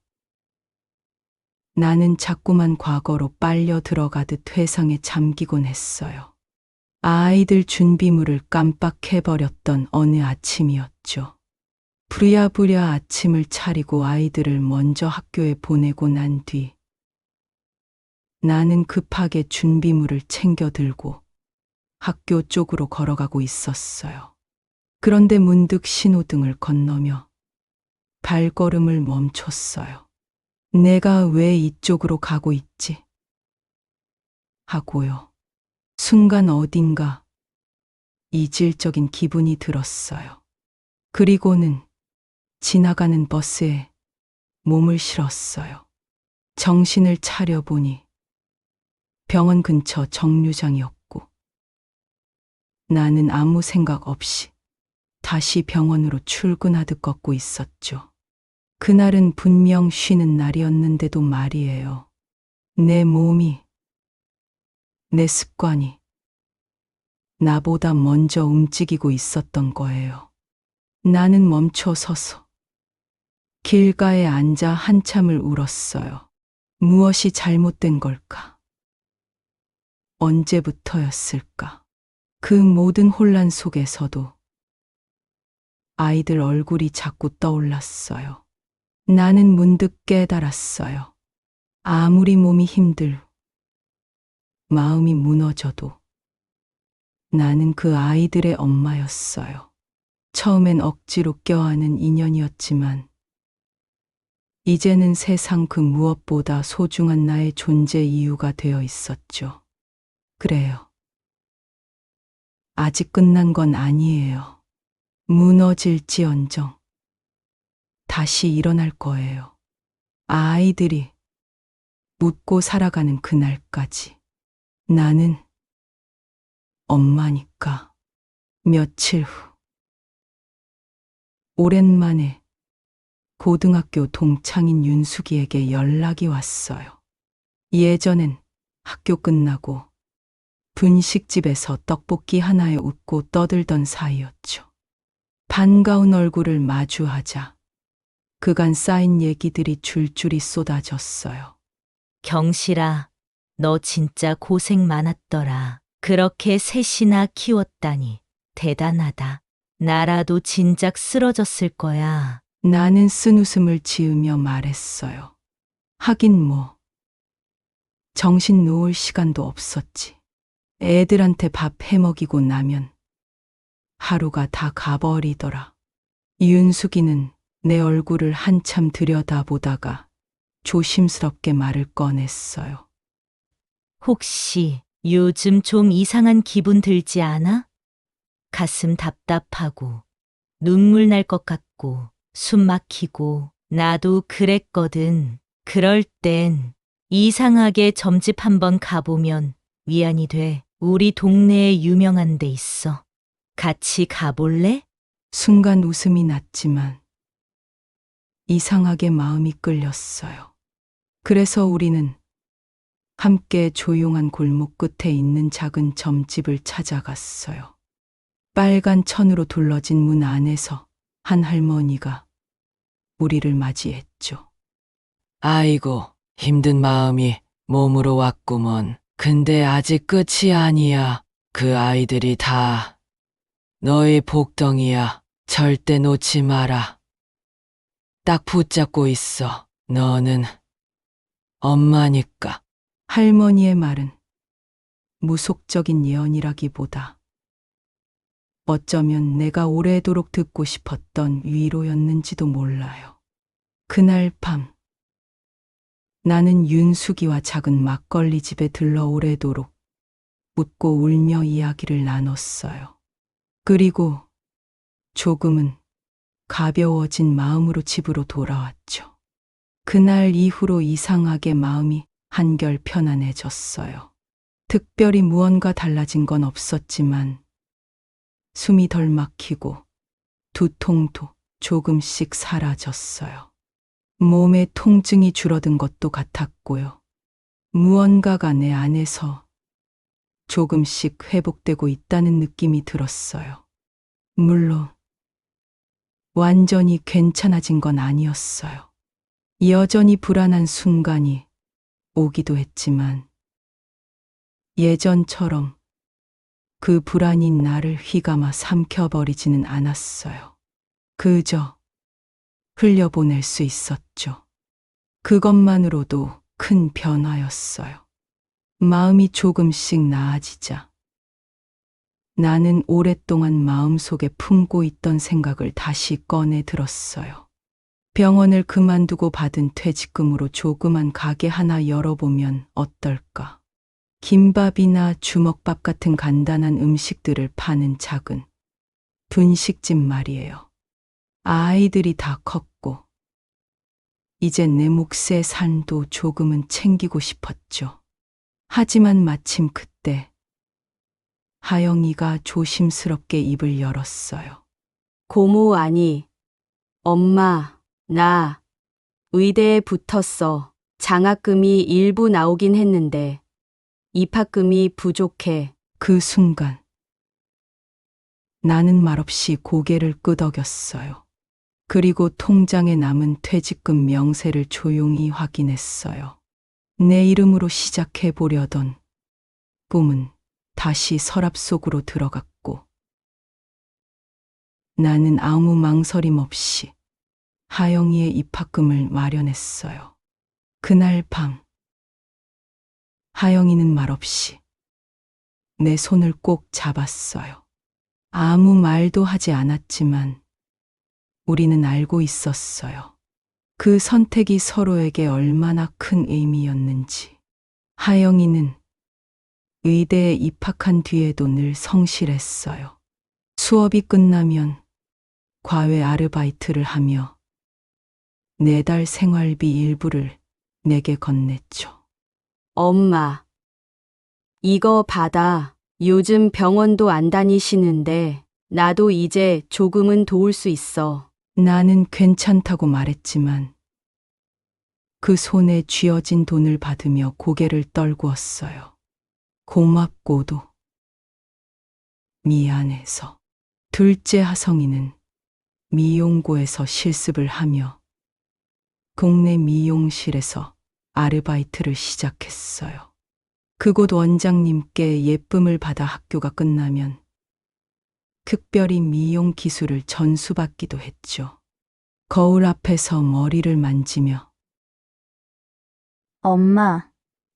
Speaker 2: 나는 자꾸만 과거로 빨려 들어가듯 회상에 잠기곤 했어요. 아이들 준비물을 깜빡해버렸던 어느 아침이었죠. 부랴부랴 아침을 차리고 아이들을 먼저 학교에 보내고 난 뒤 나는 급하게 준비물을 챙겨 들고 학교 쪽으로 걸어가고 있었어요. 그런데 문득 신호등을 건너며 발걸음을 멈췄어요. 내가 왜 이쪽으로 가고 있지? 하고요. 순간 어딘가 이질적인 기분이 들었어요. 그리고는 지나가는 버스에 몸을 실었어요. 정신을 차려보니 병원 근처 정류장이었고 나는 아무 생각 없이 다시 병원으로 출근하듯 걷고 있었죠. 그날은 분명 쉬는 날이었는데도 말이에요. 내 몸이, 내 습관이 나보다 먼저 움직이고 있었던 거예요. 나는 멈춰 서서 길가에 앉아 한참을 울었어요. 무엇이 잘못된 걸까? 언제부터였을까? 그 모든 혼란 속에서도 아이들 얼굴이 자꾸 떠올랐어요. 나는 문득 깨달았어요. 아무리 몸이 힘들고 마음이 무너져도 나는 그 아이들의 엄마였어요. 처음엔 억지로 껴안은 인연이었지만 이제는 세상 그 무엇보다 소중한 나의 존재 이유가 되어 있었죠. 그래요. 아직 끝난 건 아니에요. 무너질지언정 다시 일어날 거예요. 아이들이 웃고 살아가는 그날까지. 나는 엄마니까. 며칠 후 오랜만에 고등학교 동창인 윤숙이에게 연락이 왔어요. 예전엔 학교 끝나고 분식집에서 떡볶이 하나에 웃고 떠들던 사이였죠. 반가운 얼굴을 마주하자 그간 쌓인 얘기들이 줄줄이 쏟아졌어요.
Speaker 13: 경실아, 너 진짜 고생 많았더라. 그렇게 셋이나 키웠다니 대단하다. 나라도 진작 쓰러졌을 거야.
Speaker 2: 나는 쓴웃음을 지으며 말했어요. 하긴 뭐 정신 놓을 시간도 없었지. 애들한테 밥 해먹이고 나면 하루가 다 가버리더라. 윤숙이는 내 얼굴을 한참 들여다보다가 조심스럽게 말을 꺼냈어요.
Speaker 13: 혹시 요즘 좀 이상한 기분 들지 않아? 가슴 답답하고 눈물 날 것 같고 숨 막히고 나도 그랬거든. 그럴 땐 이상하게 점집 한번 가보면 위안이 돼. 우리 동네에 유명한 데 있어. 같이 가볼래?
Speaker 2: 순간 웃음이 났지만 이상하게 마음이 끌렸어요. 그래서 우리는 함께 조용한 골목 끝에 있는 작은 점집을 찾아갔어요. 빨간 천으로 둘러진 문 안에서 한 할머니가 우리를 맞이했죠.
Speaker 14: 아이고, 힘든 마음이 몸으로 왔구먼. 근데 아직 끝이 아니야. 그 아이들이 다 너의 복덩이야. 절대 놓지 마라. 딱 붙잡고 있어. 너는 엄마니까.
Speaker 2: 할머니의 말은 무속적인 예언이라기보다 어쩌면 내가 오래도록 듣고 싶었던 위로였는지도 몰라요. 그날 밤 나는 윤숙이와 작은 막걸리 집에 들러 오래도록 웃고 울며 이야기를 나눴어요. 그리고 조금은 가벼워진 마음으로 집으로 돌아왔죠. 그날 이후로 이상하게 마음이 한결 편안해졌어요. 특별히 무언가 달라진 건 없었지만 숨이 덜 막히고 두통도 조금씩 사라졌어요. 몸의 통증이 줄어든 것도 같았고요. 무언가가 내 안에서 조금씩 회복되고 있다는 느낌이 들었어요. 물론 완전히 괜찮아진 건 아니었어요. 여전히 불안한 순간이 오기도 했지만 예전처럼 그 불안이 나를 휘감아 삼켜버리지는 않았어요. 그저 흘려보낼 수 있었죠. 그것만으로도 큰 변화였어요. 마음이 조금씩 나아지자 나는 오랫동안 마음속에 품고 있던 생각을 다시 꺼내 들었어요. 병원을 그만두고 받은 퇴직금으로 조그만 가게 하나 열어보면 어떨까? 김밥이나 주먹밥 같은 간단한 음식들을 파는 작은 분식집 말이에요. 아이들이 다 컸고 이제 내 몫의 삶도 조금은 챙기고 싶었죠. 하지만 마침 그때 하영이가 조심스럽게 입을 열었어요.
Speaker 4: 고모 아니, 엄마, 나 의대에 붙었어. 장학금이 일부 나오긴 했는데 입학금이 부족해.
Speaker 2: 그 순간 나는 말없이 고개를 끄덕였어요. 그리고 통장에 남은 퇴직금 명세를 조용히 확인했어요. 내 이름으로 시작해 보려던 꿈은 다시 서랍 속으로 들어갔고 나는 아무 망설임 없이 하영이의 입학금을 마련했어요. 그날 밤 하영이는 말없이 내 손을 꼭 잡았어요. 아무 말도 하지 않았지만 우리는 알고 있었어요. 그 선택이 서로에게 얼마나 큰 의미였는지. 하영이는 의대에 입학한 뒤에도 늘 성실했어요. 수업이 끝나면 과외 아르바이트를 하며 매달 생활비 일부를 내게 건넸죠.
Speaker 4: 엄마, 이거 받아. 요즘 병원도 안 다니시는데 나도 이제 조금은 도울 수 있어.
Speaker 2: 나는 괜찮다고 말했지만 그 손에 쥐어진 돈을 받으며 고개를 떨구었어요. 고맙고도 미안해서. 둘째 하성이는 미용고에서 실습을 하며 동네 미용실에서 아르바이트를 시작했어요. 그곳 원장님께 예쁨을 받아 학교가 끝나면 특별히 미용 기술을 전수받기도 했죠. 거울 앞에서 머리를 만지며
Speaker 10: 엄마,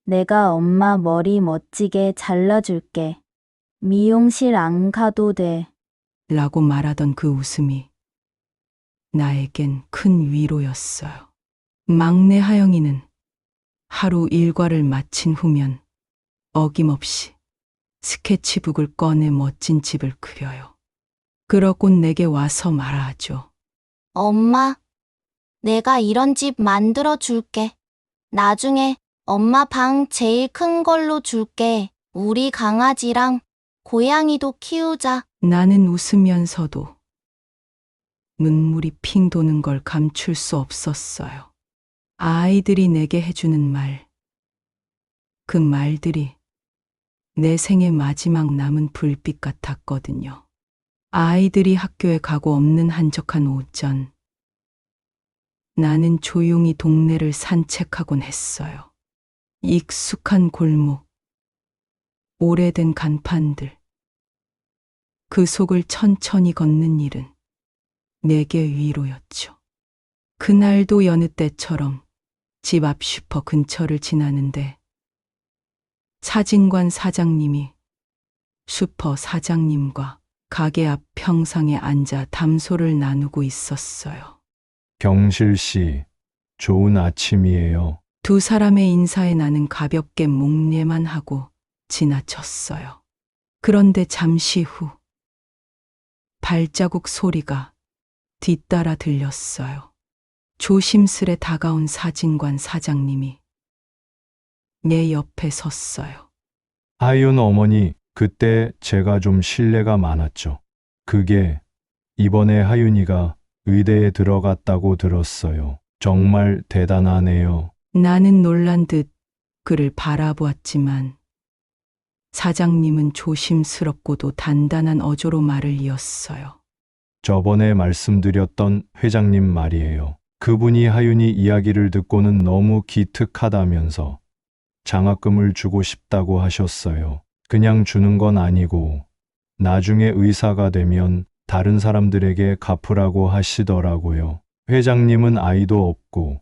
Speaker 10: 내가 엄마 머리 멋지게 잘라줄게. 미용실 안 가도 돼.
Speaker 2: 라고 말하던 그 웃음이 나에겐 큰 위로였어요. 막내 하영이는 하루 일과를 마친 후면 어김없이 스케치북을 꺼내 멋진 집을 그려요. 그러고 내게 와서 말하죠.
Speaker 3: 엄마, 내가 이런 집 만들어 줄게. 나중에 엄마 방 제일 큰 걸로 줄게. 우리 강아지랑 고양이도 키우자.
Speaker 2: 나는 웃으면서도 눈물이 핑 도는 걸 감출 수 없었어요. 아이들이 내게 해주는 말, 그 말들이 내 생의 마지막 남은 불빛 같았거든요. 아이들이 학교에 가고 없는 한적한 오전, 나는 조용히 동네를 산책하곤 했어요. 익숙한 골목, 오래된 간판들, 그 속을 천천히 걷는 일은 내게 위로였죠. 그날도 여느 때처럼 집 앞 슈퍼 근처를 지나는데 사진관 사장님이 슈퍼 사장님과 가게 앞 평상에 앉아 담소를 나누고 있었어요.
Speaker 12: 경실 씨, 좋은 아침이에요.
Speaker 2: 두 사람의 인사에 나는 가볍게 목례만 하고 지나쳤어요. 그런데 잠시 후 발자국 소리가 뒤따라 들렸어요. 조심스레 다가온 사진관 사장님이 내 옆에 섰어요.
Speaker 12: 하윤 어머니, 그때 제가 좀 실례가 많았죠. 그게 이번에 하윤이가 의대에 들어갔다고 들었어요. 정말 대단하네요.
Speaker 2: 나는 놀란 듯 그를 바라보았지만 사장님은 조심스럽고도 단단한 어조로 말을 이었어요.
Speaker 12: 저번에 말씀드렸던 회장님 말이에요. 그분이 하윤이 이야기를 듣고는 너무 기특하다면서 장학금을 주고 싶다고 하셨어요. 그냥 주는 건 아니고 나중에 의사가 되면 다른 사람들에게 갚으라고 하시더라고요. 회장님은 아이도 없고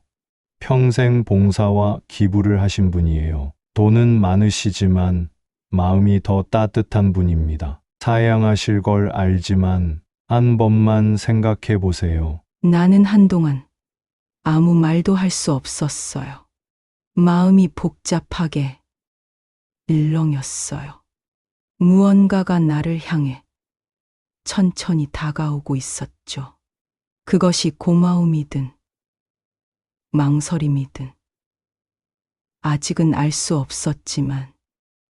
Speaker 12: 평생 봉사와 기부를 하신 분이에요. 돈은 많으시지만 마음이 더 따뜻한 분입니다. 사양하실 걸 알지만 한 번만 생각해 보세요.
Speaker 2: 나는 한동안 아무 말도 할 수 없었어요. 마음이 복잡하게 일렁였어요. 무언가가 나를 향해 천천히 다가오고 있었죠. 그것이 고마움이든 망설임이든 아직은 알 수 없었지만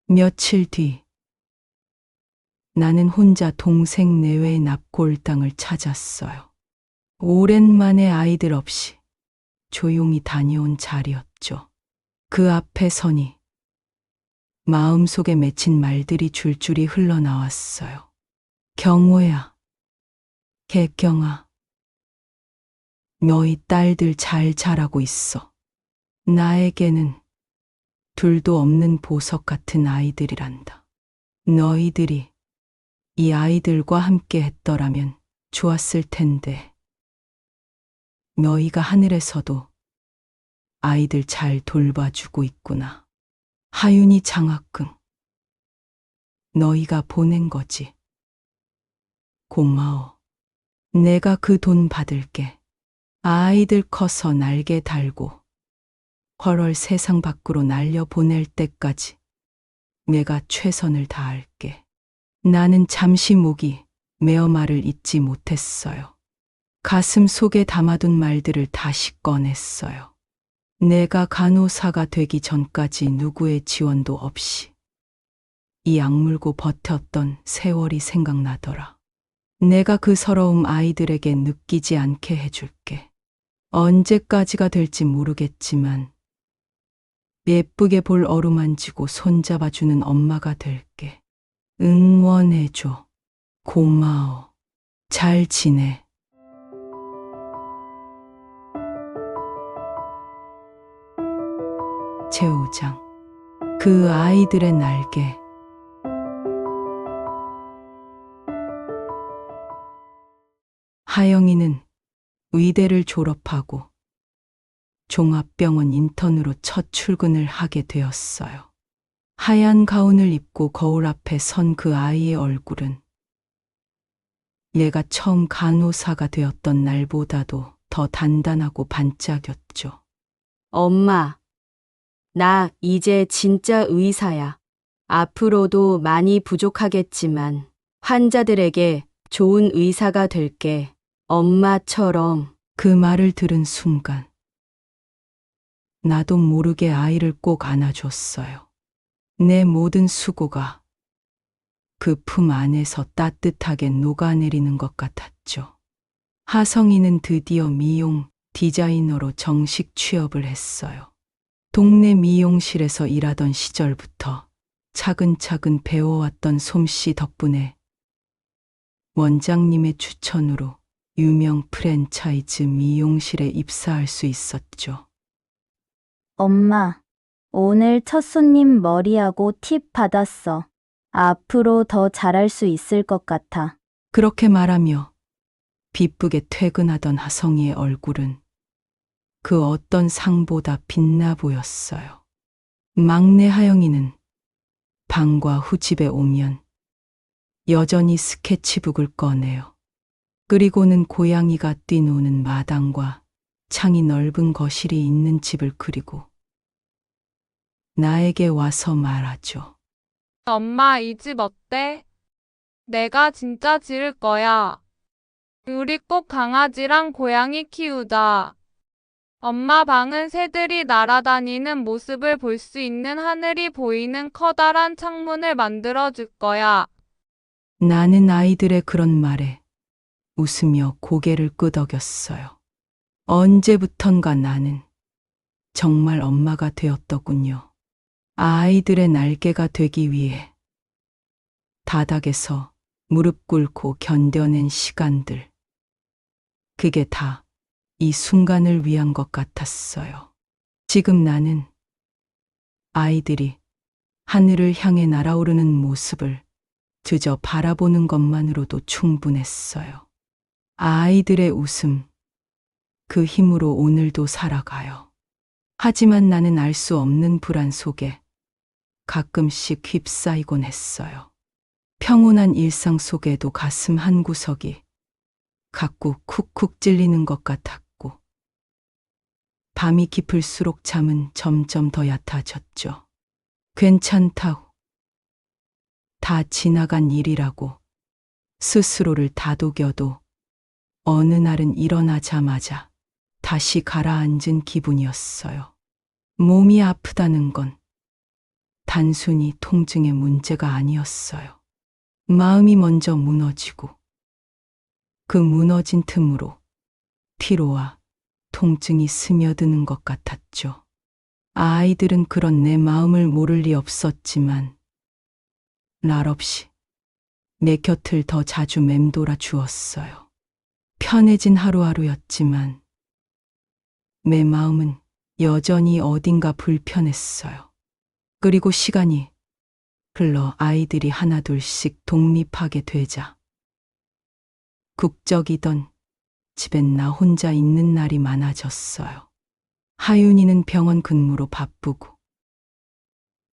Speaker 2: 며칠 뒤 나는 혼자 동생 내외의 납골 땅을 찾았어요. 오랜만에 아이들 없이 조용히 다녀온 자리였죠. 그 앞에 서니 마음속에 맺힌 말들이 줄줄이 흘러나왔어요. 경호야, 개경아, 너희 딸들 잘 자라고 있어. 나에게는 둘도 없는 보석 같은 아이들이란다. 너희들이 이 아이들과 함께 했더라면 좋았을 텐데. 너희가 하늘에서도 아이들 잘 돌봐주고 있구나. 하윤이 장학금 너희가 보낸 거지. 고마워. 내가 그 돈 받을게. 아이들 커서 날개 달고 헐헐 세상 밖으로 날려보낼 때까지 내가 최선을 다할게. 나는 잠시 목이 메어 말을 잇지 못했어요. 가슴 속에 담아둔 말들을 다시 꺼냈어요. 내가 간호사가 되기 전까지 누구의 지원도 없이 이 악물고 버텼던 세월이 생각나더라. 내가 그 서러움 아이들에게 느끼지 않게 해줄게. 언제까지가 될지 모르겠지만 예쁘게 볼 어루만지고 손잡아주는 엄마가 될게. 응원해줘. 고마워. 잘 지내. 제5장. 그 아이들의 날개. 하영이는 의대를 졸업하고 종합병원 인턴으로 첫 출근을 하게 되었어요. 하얀 가운을 입고 거울 앞에 선 그 아이의 얼굴은 얘가 처음 간호사가 되었던 날보다도 더 단단하고 반짝였죠.
Speaker 4: 엄마, 나 이제 진짜 의사야. 앞으로도 많이 부족하겠지만 환자들에게 좋은 의사가 될게. 엄마처럼.
Speaker 2: 그 말을 들은 순간 나도 모르게 아이를 꼭 안아줬어요. 내 모든 수고가 그 품 안에서 따뜻하게 녹아내리는 것 같았죠. 하성이는 드디어 미용 디자이너로 정식 취업을 했어요. 동네 미용실에서 일하던 시절부터 차근차근 배워왔던 솜씨 덕분에 원장님의 추천으로 유명 프랜차이즈 미용실에 입사할 수 있었죠.
Speaker 10: 엄마, 오늘 첫 손님 머리하고 팁 받았어. 앞으로 더 잘할 수 있을 것 같아.
Speaker 2: 그렇게 말하며 기쁘게 퇴근하던 하성이의 얼굴은 그 어떤 상보다 빛나 보였어요. 막내 하영이는 방과 후 집에 오면 여전히 스케치북을 꺼내요. 그리고는 고양이가 뛰노는 마당과 창이 넓은 거실이 있는 집을 그리고 나에게 와서 말하죠.
Speaker 15: 엄마, 이 집 어때? 내가 진짜 지을 거야. 우리 꼭 강아지랑 고양이 키우자. 엄마 방은 새들이 날아다니는 모습을 볼 수 있는 하늘이 보이는 커다란 창문을 만들어 줄 거야.
Speaker 2: 나는 아이들의 그런 말에 웃으며 고개를 끄덕였어요. 언제부턴가 나는 정말 엄마가 되었더군요. 아이들의 날개가 되기 위해 바닥에서 무릎 꿇고 견뎌낸 시간들. 그게 다 이 순간을 위한 것 같았어요. 지금 나는 아이들이 하늘을 향해 날아오르는 모습을 그저 바라보는 것만으로도 충분했어요. 아이들의 웃음, 그 힘으로 오늘도 살아가요. 하지만 나는 알 수 없는 불안 속에 가끔씩 휩싸이곤 했어요. 평온한 일상 속에도 가슴 한 구석이 가꾸 쿡쿡 찔리는 것 같았고, 밤이 깊을수록 잠은 점점 더 얕아졌죠. 괜찮다고, 다 지나간 일이라고 스스로를 다독여도 어느 날은 일어나자마자 다시 가라앉은 기분이었어요. 몸이 아프다는 건 단순히 통증의 문제가 아니었어요. 마음이 먼저 무너지고 그 무너진 틈으로 피로와 통증이 스며드는 것 같았죠. 아이들은 그런 내 마음을 모를 리 없었지만 날 없이 내 곁을 더 자주 맴돌아 주었어요. 편해진 하루하루였지만 내 마음은 여전히 어딘가 불편했어요. 그리고 시간이 흘러 아이들이 하나둘씩 독립하게 되자 국적이던 집엔 나 혼자 있는 날이 많아졌어요. 하윤이는 병원 근무로 바쁘고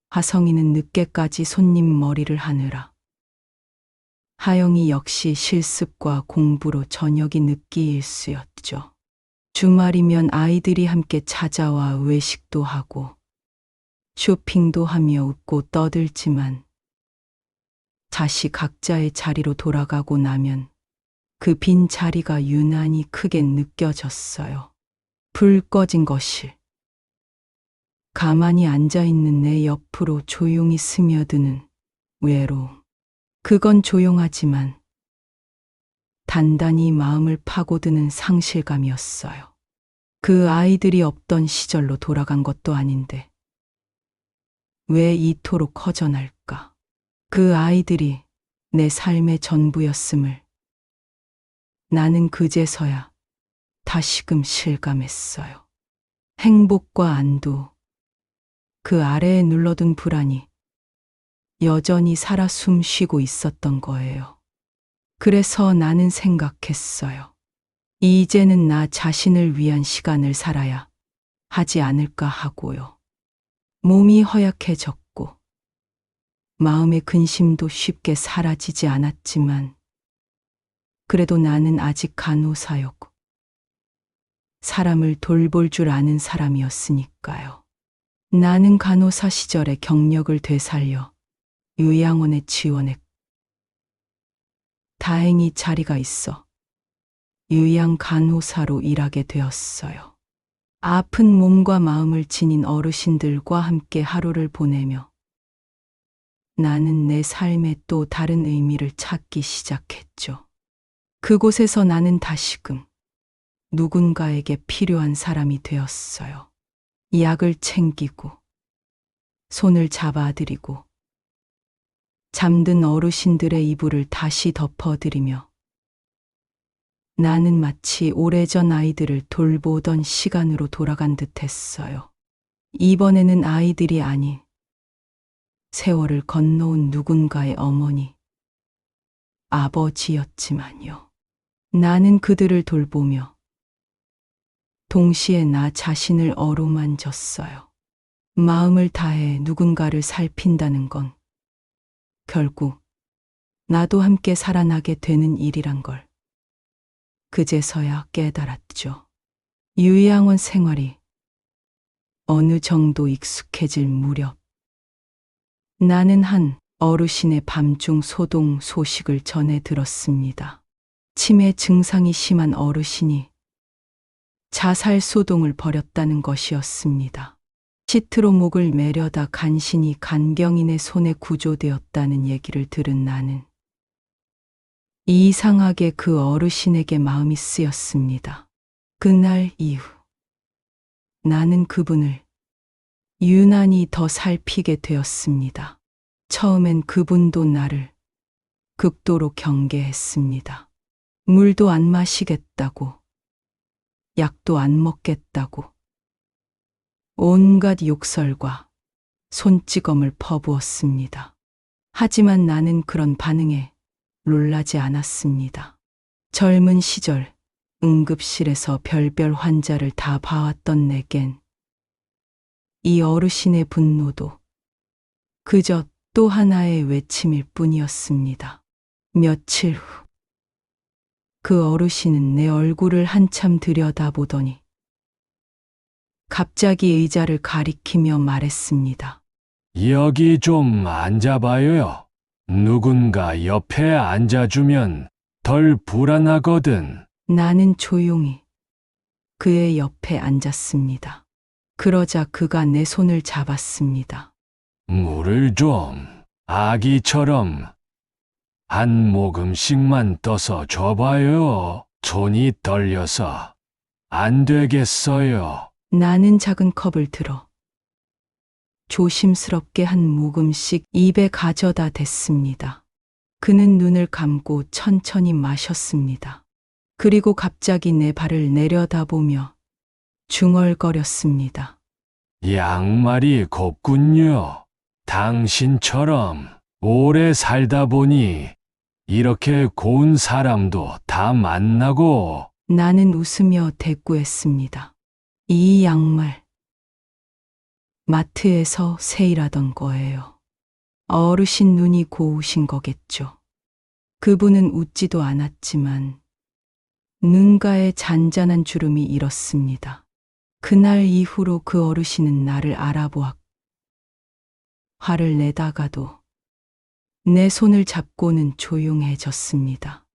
Speaker 2: 화성이는 늦게까지 손님 머리를 하느라, 하영이 역시 실습과 공부로 저녁이 늦기 일쑤였죠. 주말이면 아이들이 함께 찾아와 외식도 하고 쇼핑도 하며 웃고 떠들지만 다시 각자의 자리로 돌아가고 나면 그 빈 자리가 유난히 크게 느껴졌어요. 불 꺼진 거실. 가만히 앉아있는 내 옆으로 조용히 스며드는 외로움. 그건 조용하지만 단단히 마음을 파고드는 상실감이었어요. 그 아이들이 없던 시절로 돌아간 것도 아닌데 왜 이토록 허전할까? 그 아이들이 내 삶의 전부였음을 나는 그제서야 다시금 실감했어요. 행복과 안도, 그 아래에 눌러둔 불안이 여전히 살아 숨쉬고 있었던 거예요. 그래서 나는 생각했어요. 이제는 나 자신을 위한 시간을 살아야 하지 않을까 하고요. 몸이 허약해졌고 마음의 근심도 쉽게 사라지지 않았지만 그래도 나는 아직 간호사였고 사람을 돌볼 줄 아는 사람이었으니까요. 나는 간호사 시절의 경력을 되살려 요양원에 지원했고 다행히 자리가 있어 요양 간호사로 일하게 되었어요. 아픈 몸과 마음을 지닌 어르신들과 함께 하루를 보내며 나는 내 삶에 또 다른 의미를 찾기 시작했죠. 그곳에서 나는 다시금 누군가에게 필요한 사람이 되었어요. 약을 챙기고 손을 잡아드리고 잠든 어르신들의 이불을 다시 덮어드리며 나는 마치 오래전 아이들을 돌보던 시간으로 돌아간 듯했어요. 이번에는 아이들이 아닌 세월을 건너온 누군가의 어머니, 아버지였지만요. 나는 그들을 돌보며 동시에 나 자신을 어루만졌어요. 마음을 다해 누군가를 살핀다는 건 결국 나도 함께 살아나게 되는 일이란 걸 그제서야 깨달았죠. 유양원 생활이 어느 정도 익숙해질 무렵 나는 한 어르신의 밤중 소동 소식을 전해 들었습니다. 치매 증상이 심한 어르신이 자살 소동을 벌였다는 것이었습니다. 시트로 목을 매려다 간신히 간병인의 손에 구조되었다는 얘기를 들은 나는 이상하게 그 어르신에게 마음이 쓰였습니다. 그날 이후 나는 그분을 유난히 더 살피게 되었습니다. 처음엔 그분도 나를 극도로 경계했습니다. 물도 안 마시겠다고, 약도 안 먹겠다고, 온갖 욕설과 손찌검을 퍼부었습니다. 하지만 나는 그런 반응에 놀라지 않았습니다. 젊은 시절 응급실에서 별별 환자를 다 봐왔던 내겐 이 어르신의 분노도 그저 또 하나의 외침일 뿐이었습니다. 며칠 후 그 어르신은 내 얼굴을 한참 들여다보더니 갑자기 의자를 가리키며 말했습니다.
Speaker 11: 여기 좀 앉아봐요. 누군가 옆에 앉아주면 덜 불안하거든.
Speaker 2: 나는 조용히 그의 옆에 앉았습니다. 그러자 그가 내 손을 잡았습니다.
Speaker 11: 물을 좀 아기처럼 한 모금씩만 떠서 줘봐요. 손이 떨려서 안 되겠어요.
Speaker 2: 나는 작은 컵을 들어 조심스럽게 한 모금씩 입에 가져다 댔습니다. 그는 눈을 감고 천천히 마셨습니다. 그리고 갑자기 내 발을 내려다보며 중얼거렸습니다.
Speaker 11: 양말이 곱군요. 당신처럼 오래 살다 보니 이렇게 고운 사람도 다 만나고.
Speaker 2: 나는 웃으며 대꾸했습니다. 이 양말 마트에서 세일하던 거예요. 어르신 눈이 고우신 거겠죠. 그분은 웃지도 않았지만 눈가에 잔잔한 주름이 일었습니다. 그날 이후로 그 어르신은 나를 알아보았고 화를 내다가도 내 손을 잡고는 조용해졌습니다.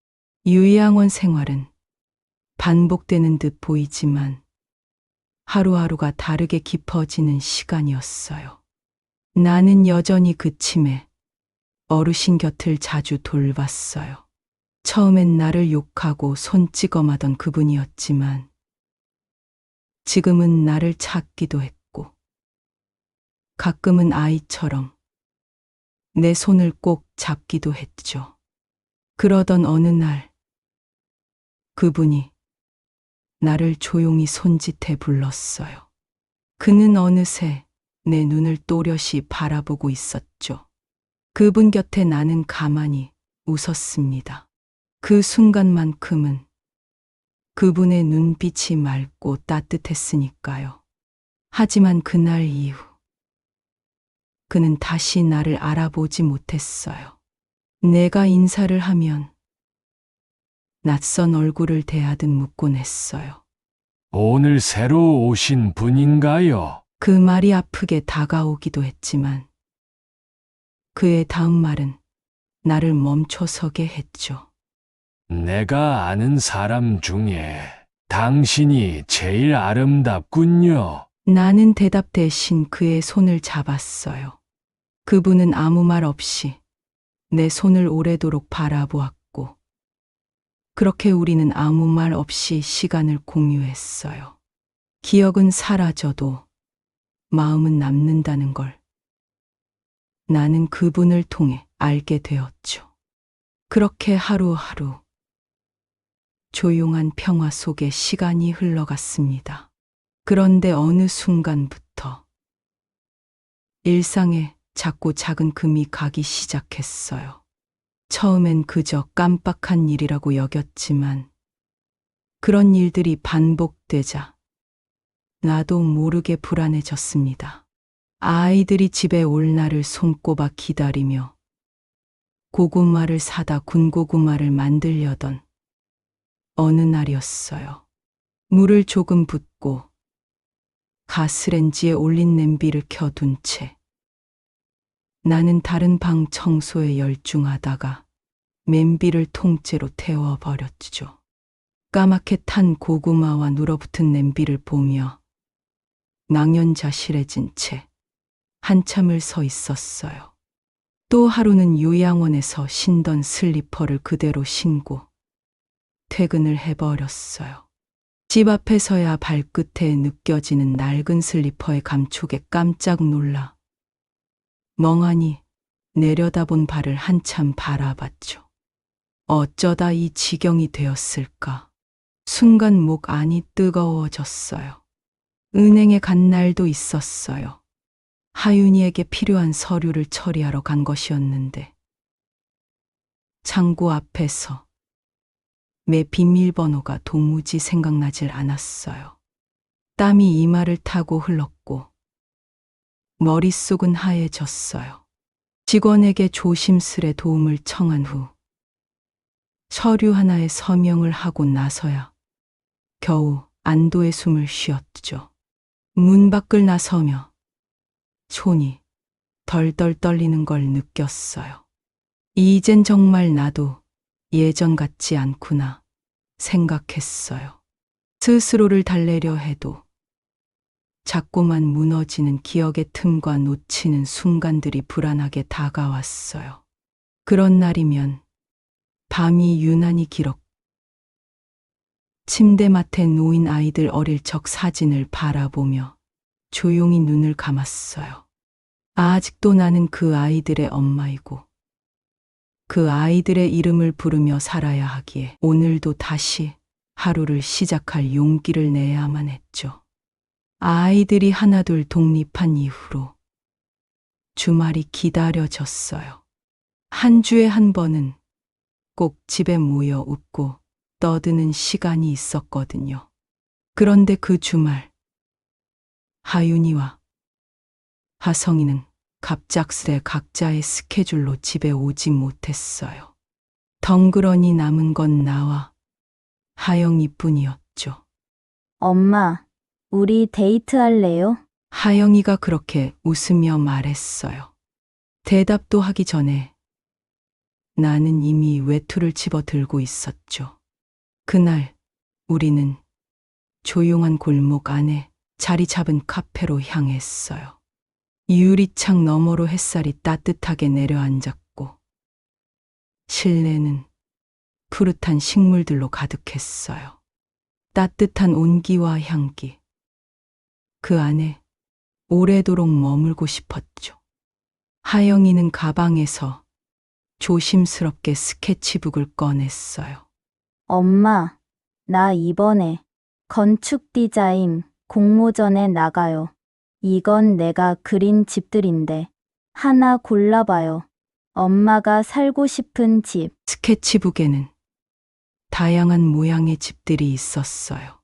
Speaker 2: 유양원 생활은 반복되는 듯 보이지만 하루하루가 다르게 깊어지는 시간이었어요. 나는 여전히 그 치매 어르신 곁을 자주 돌봤어요. 처음엔 나를 욕하고 손찌검하던 그분이었지만 지금은 나를 찾기도 했고 가끔은 아이처럼 내 손을 꼭 잡기도 했죠. 그러던 어느 날 그분이 나를 조용히 손짓해 불렀어요. 그는 어느새 내 눈을 또렷이 바라보고 있었죠. 그분 곁에 나는 가만히 웃었습니다. 그 순간만큼은 그분의 눈빛이 맑고 따뜻했으니까요. 하지만 그날 이후 그는 다시 나를 알아보지 못했어요. 내가 인사를 하면 낯선 얼굴을 대하듯 묻곤 했어요.
Speaker 11: 오늘 새로 오신 분인가요?
Speaker 2: 그 말이 아프게 다가오기도 했지만 그의 다음 말은 나를 멈춰서게 했죠.
Speaker 11: 내가 아는 사람 중에 당신이 제일 아름답군요.
Speaker 2: 나는 대답 대신 그의 손을 잡았어요. 그분은 아무 말 없이 내 손을 오래도록 바라보았고 그렇게 우리는 아무 말 없이 시간을 공유했어요. 기억은 사라져도 마음은 남는다는 걸 나는 그분을 통해 알게 되었죠. 그렇게 하루하루 조용한 평화 속에 시간이 흘러갔습니다. 그런데 어느 순간부터 일상에 작고 작은 금이 가기 시작했어요. 처음엔 그저 깜빡한 일이라고 여겼지만 그런 일들이 반복되자 나도 모르게 불안해졌습니다. 아이들이 집에 올 날을 손꼽아 기다리며 고구마를 사다 군고구마를 만들려던 어느 날이었어요. 물을 조금 붓고 가스렌지에 올린 냄비를 켜둔 채 나는 다른 방 청소에 열중하다가 냄비를 통째로 태워버렸죠. 까맣게 탄 고구마와 눌어붙은 냄비를 보며 망연자실해진 채 한참을 서 있었어요. 또 하루는 요양원에서 신던 슬리퍼를 그대로 신고 퇴근을 해버렸어요. 집 앞에서야 발끝에 느껴지는 낡은 슬리퍼의 감촉에 깜짝 놀라 멍하니 내려다본 발을 한참 바라봤죠. 어쩌다 이 지경이 되었을까? 순간 목 안이 뜨거워졌어요. 은행에 간 날도 있었어요. 하윤이에게 필요한 서류를 처리하러 간 것이었는데 창구 앞에서 내 비밀번호가 도무지 생각나질 않았어요. 땀이 이마를 타고 흘렀고 머릿속은 하얘졌어요. 직원에게 조심스레 도움을 청한 후 서류 하나에 서명을 하고 나서야 겨우 안도의 숨을 쉬었죠. 문 밖을 나서며 손이 덜덜 떨리는 걸 느꼈어요. 이젠 정말 나도 예전 같지 않구나 생각했어요. 스스로를 달래려 해도 자꾸만 무너지는 기억의 틈과 놓치는 순간들이 불안하게 다가왔어요. 그런 날이면 밤이 유난히 길었고 침대맡에 놓인 아이들 어릴 적 사진을 바라보며 조용히 눈을 감았어요. 아직도 나는 그 아이들의 엄마이고 그 아이들의 이름을 부르며 살아야 하기에 오늘도 다시 하루를 시작할 용기를 내야만 했죠. 아이들이 하나둘 독립한 이후로 주말이 기다려졌어요. 한 주에 한 번은 꼭 집에 모여 웃고 떠드는 시간이 있었거든요. 그런데 그 주말 하윤이와 하성이는 갑작스레 각자의 스케줄로 집에 오지 못했어요. 덩그러니 남은 건 나와 하영이뿐이었죠.
Speaker 10: 엄마, 우리 데이트할래요?
Speaker 2: 하영이가 그렇게 웃으며 말했어요. 대답도 하기 전에 나는 이미 외투를 집어들고 있었죠. 그날 우리는 조용한 골목 안에 자리 잡은 카페로 향했어요. 유리창 너머로 햇살이 따뜻하게 내려앉았고 실내는 푸릇한 식물들로 가득했어요. 따뜻한 온기와 향기. 그 안에 오래도록 머물고 싶었죠. 하영이는 가방에서 조심스럽게 스케치북을 꺼냈어요.
Speaker 10: 엄마, 나 이번에 건축 디자인 공모전에 나가요. 이건 내가 그린 집들인데 하나 골라봐요. 엄마가 살고 싶은 집.
Speaker 2: 스케치북에는 다양한 모양의 집들이 있었어요.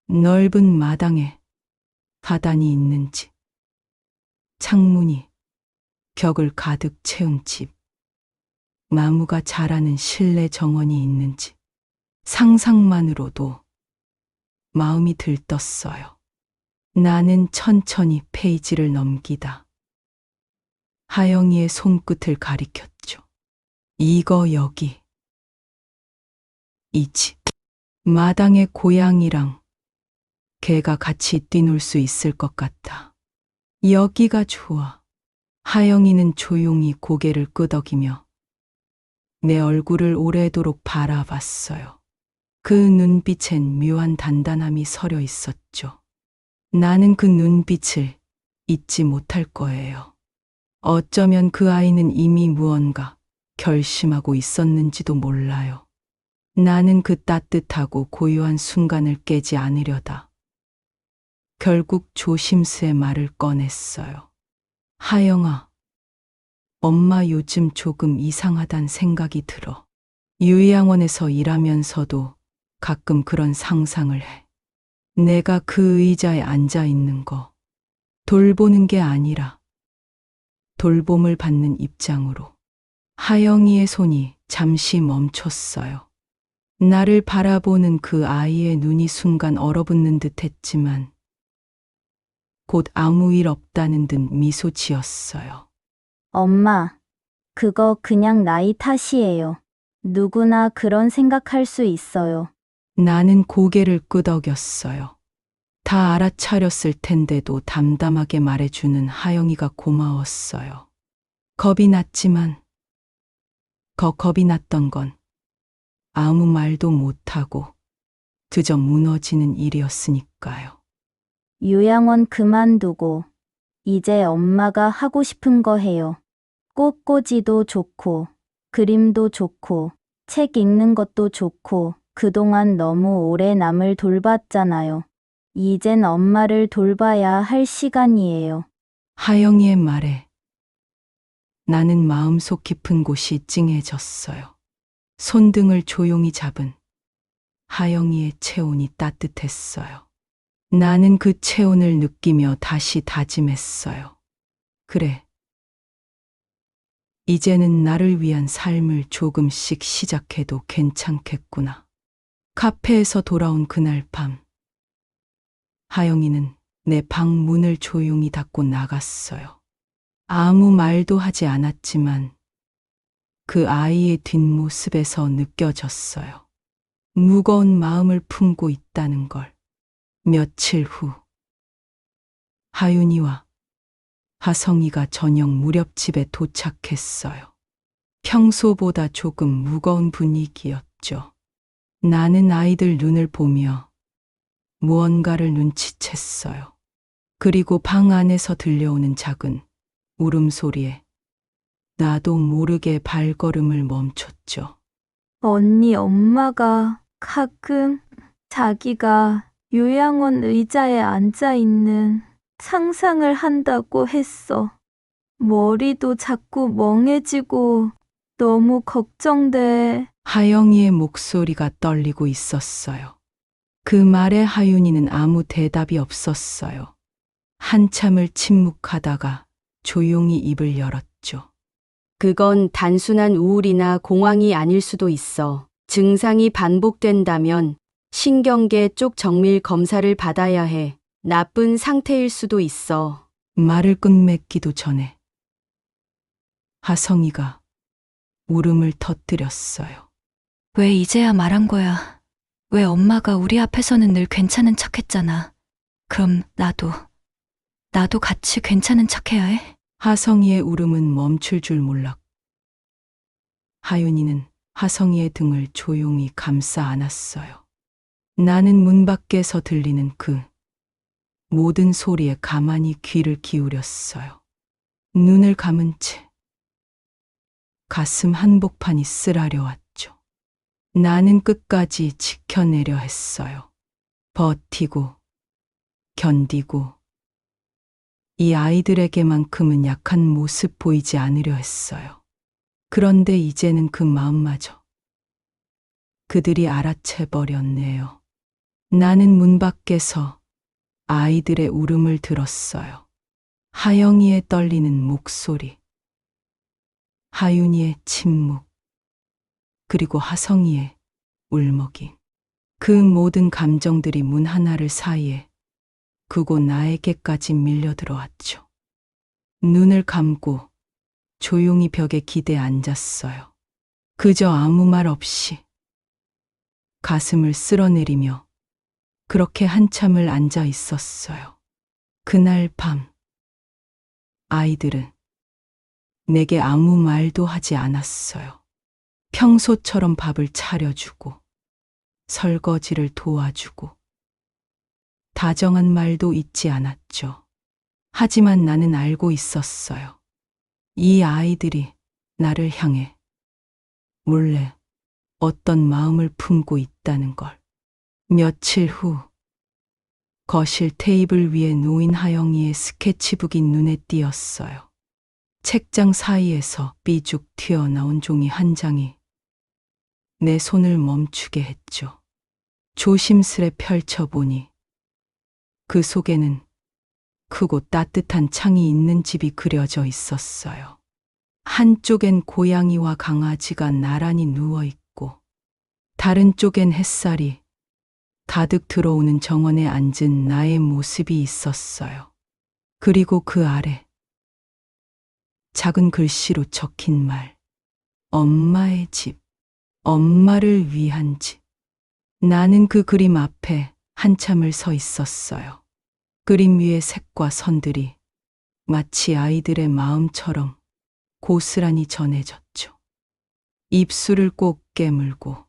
Speaker 2: 넓은 마당에 화단이 있는 집, 창문이 벽을 가득 채운 집, 나무가 자라는 실내 정원이 있는 집. 상상만으로도 마음이 들떴어요. 나는 천천히 페이지를 넘기다 하영이의 손끝을 가리켰죠. 이거 여기. 이 집. 마당에 고양이랑 개가 같이 뛰놀 수 있을 것 같아. 여기가 좋아. 하영이는 조용히 고개를 끄덕이며 내 얼굴을 오래도록 바라봤어요. 그 눈빛엔 묘한 단단함이 서려 있었죠. 나는 그 눈빛을 잊지 못할 거예요. 어쩌면 그 아이는 이미 무언가 결심하고 있었는지도 몰라요. 나는 그 따뜻하고 고요한 순간을 깨지 않으려다 결국 조심스레 말을 꺼냈어요. 하영아, 엄마 요즘 조금 이상하단 생각이 들어. 요양원에서 일하면서도 가끔 그런 상상을 해. 내가 그 의자에 앉아 있는 거 돌보는 게 아니라 돌봄을 받는 입장으로 하영이의 손이 잠시 멈췄어요. 나를 바라보는 그 아이의 눈이 순간 얼어붙는 듯 했지만 곧 아무 일 없다는 듯 미소 지었어요.
Speaker 10: 엄마, 그거 그냥 나이 탓이에요. 누구나 그런 생각할 수 있어요.
Speaker 2: 나는 고개를 끄덕였어요. 다 알아차렸을 텐데도 담담하게 말해주는 하영이가 고마웠어요. 겁이 났지만 겁이 났던 건 아무 말도 못하고 그저 무너지는 일이었으니까요.
Speaker 10: 요양원 그만두고 이제 엄마가 하고 싶은 거 해요. 꽃꽂이도 좋고 그림도 좋고 책 읽는 것도 좋고 그동안 너무 오래 남을 돌봤잖아요. 이젠 엄마를 돌봐야 할 시간이에요.
Speaker 2: 하영이의 말에 나는 마음속 깊은 곳이 찡해졌어요. 손등을 조용히 잡은 하영이의 체온이 따뜻했어요. 나는 그 체온을 느끼며 다시 다짐했어요. 그래. 이제는 나를 위한 삶을 조금씩 시작해도 괜찮겠구나. 카페에서 돌아온 그날 밤, 하영이는 내 방 문을 조용히 닫고 나갔어요. 아무 말도 하지 않았지만 그 아이의 뒷모습에서 느껴졌어요. 무거운 마음을 품고 있다는 걸. 며칠 후, 하윤이와 하성이가 저녁 무렵 집에 도착했어요. 평소보다 조금 무거운 분위기였죠. 나는 아이들 눈을 보며 무언가를 눈치챘어요. 그리고 방 안에서 들려오는 작은 울음소리에 나도 모르게 발걸음을 멈췄죠.
Speaker 16: 언니 엄마가 가끔 자기가 요양원 의자에 앉아 있는 상상을 한다고 했어. 머리도 자꾸 멍해지고 너무 걱정돼.
Speaker 2: 하영이의 목소리가 떨리고 있었어요. 그 말에 하윤이는 아무 대답이 없었어요. 한참을 침묵하다가 조용히 입을 열었죠.
Speaker 4: 그건 단순한 우울이나 공황이 아닐 수도 있어. 증상이 반복된다면 신경계 쪽 정밀 검사를 받아야 해. 나쁜 상태일 수도 있어.
Speaker 2: 말을 끝맺기도 전에 하성이가 울음을 터뜨렸어요.
Speaker 1: 왜 이제야 말한 거야? 왜 엄마가 우리 앞에서는 늘 괜찮은 척 했잖아. 그럼 나도 같이 괜찮은 척 해야 해?
Speaker 2: 하성이의 울음은 멈출 줄 몰랐고 하윤이는 하성이의 등을 조용히 감싸 안았어요. 나는 문 밖에서 들리는 그 모든 소리에 가만히 귀를 기울였어요. 눈을 감은 채 가슴 한복판이 쓰라려 왔죠. 나는 끝까지 지켜내려 했어요. 버티고 견디고 이 아이들에게만큼은 약한 모습 보이지 않으려 했어요. 그런데 이제는 그 마음마저 그들이 알아채버렸네요. 나는 문 밖에서 아이들의 울음을 들었어요. 하영이의 떨리는 목소리, 하윤이의 침묵, 그리고 하성이의 울먹임. 그 모든 감정들이 문 하나를 사이에 그곳 나에게까지 밀려들어왔죠. 눈을 감고 조용히 벽에 기대 앉았어요. 그저 아무 말 없이 가슴을 쓸어내리며 그렇게 한참을 앉아 있었어요. 그날 밤 아이들은 내게 아무 말도 하지 않았어요. 평소처럼 밥을 차려주고 설거지를 도와주고 다정한 말도 잊지 않았죠. 하지만 나는 알고 있었어요. 이 아이들이 나를 향해 몰래 어떤 마음을 품고 있다는 걸. 며칠 후 거실 테이블 위에 놓인 하영이의 스케치북이 눈에 띄었어요. 책장 사이에서 삐죽 튀어나온 종이 한 장이 내 손을 멈추게 했죠. 조심스레 펼쳐보니 그 속에는 크고 따뜻한 창이 있는 집이 그려져 있었어요. 한쪽엔 고양이와 강아지가 나란히 누워 있고, 다른 쪽엔 햇살이 가득 들어오는 정원에 앉은 나의 모습이 있었어요. 그리고 그 아래 작은 글씨로 적힌 말, 엄마의 집, 엄마를 위한 집. 나는 그 그림 앞에 한참을 서 있었어요. 그림 위의 색과 선들이 마치 아이들의 마음처럼 고스란히 전해졌죠. 입술을 꼭 깨물고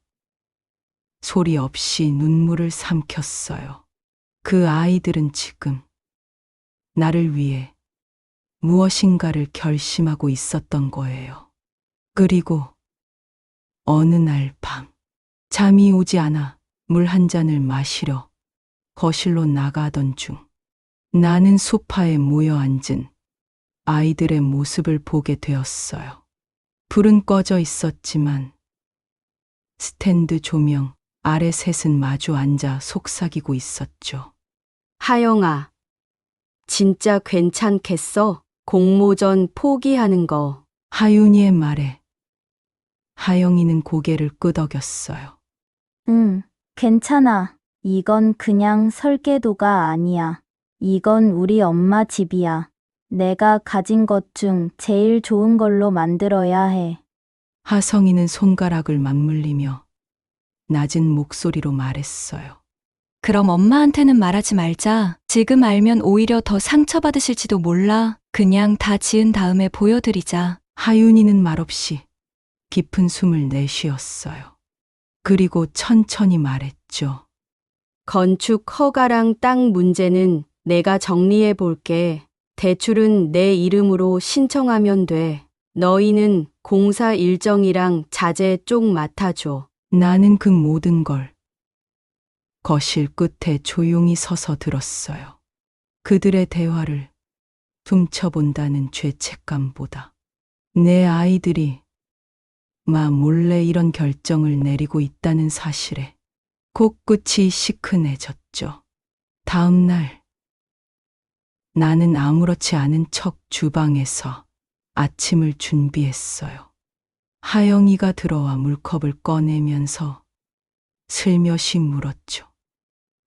Speaker 2: 소리 없이 눈물을 삼켰어요. 그 아이들은 지금 나를 위해 무엇인가를 결심하고 있었던 거예요. 그리고 어느 날 밤, 잠이 오지 않아 물 한 잔을 마시려 거실로 나가던 중 나는 소파에 모여 앉은 아이들의 모습을 보게 되었어요. 불은 꺼져 있었지만 스탠드 조명 아래 셋은 마주 앉아 속삭이고 있었죠.
Speaker 4: 하영아, 진짜 괜찮겠어? 공모전 포기하는 거.
Speaker 2: 하윤이의 말에 하영이는 고개를 끄덕였어요.
Speaker 10: 응, 괜찮아. 이건 그냥 설계도가 아니야. 이건 우리 엄마 집이야. 내가 가진 것 중 제일 좋은 걸로 만들어야 해.
Speaker 2: 하성이는 손가락을 맞물리며 낮은 목소리로 말했어요.
Speaker 1: 그럼 엄마한테는 말하지 말자. 지금 알면 오히려 더 상처받으실지도 몰라. 그냥 다 지은 다음에 보여드리자.
Speaker 2: 하윤이는 말없이 깊은 숨을 내쉬었어요. 그리고 천천히 말했죠.
Speaker 4: 건축 허가랑 땅 문제는 내가 정리해 볼게. 대출은 내 이름으로 신청하면 돼. 너희는 공사 일정이랑 자재 쪽 맡아줘.
Speaker 2: 나는 그 모든 걸 거실 끝에 조용히 서서 들었어요. 그들의 대화를 훔쳐본다는 죄책감보다 내 아이들이 몰래 이런 결정을 내리고 있다는 사실에 코끝이 시큰해졌죠. 다음 날 나는 아무렇지 않은 척 주방에서 아침을 준비했어요. 하영이가 들어와 물컵을 꺼내면서 슬며시 물었죠.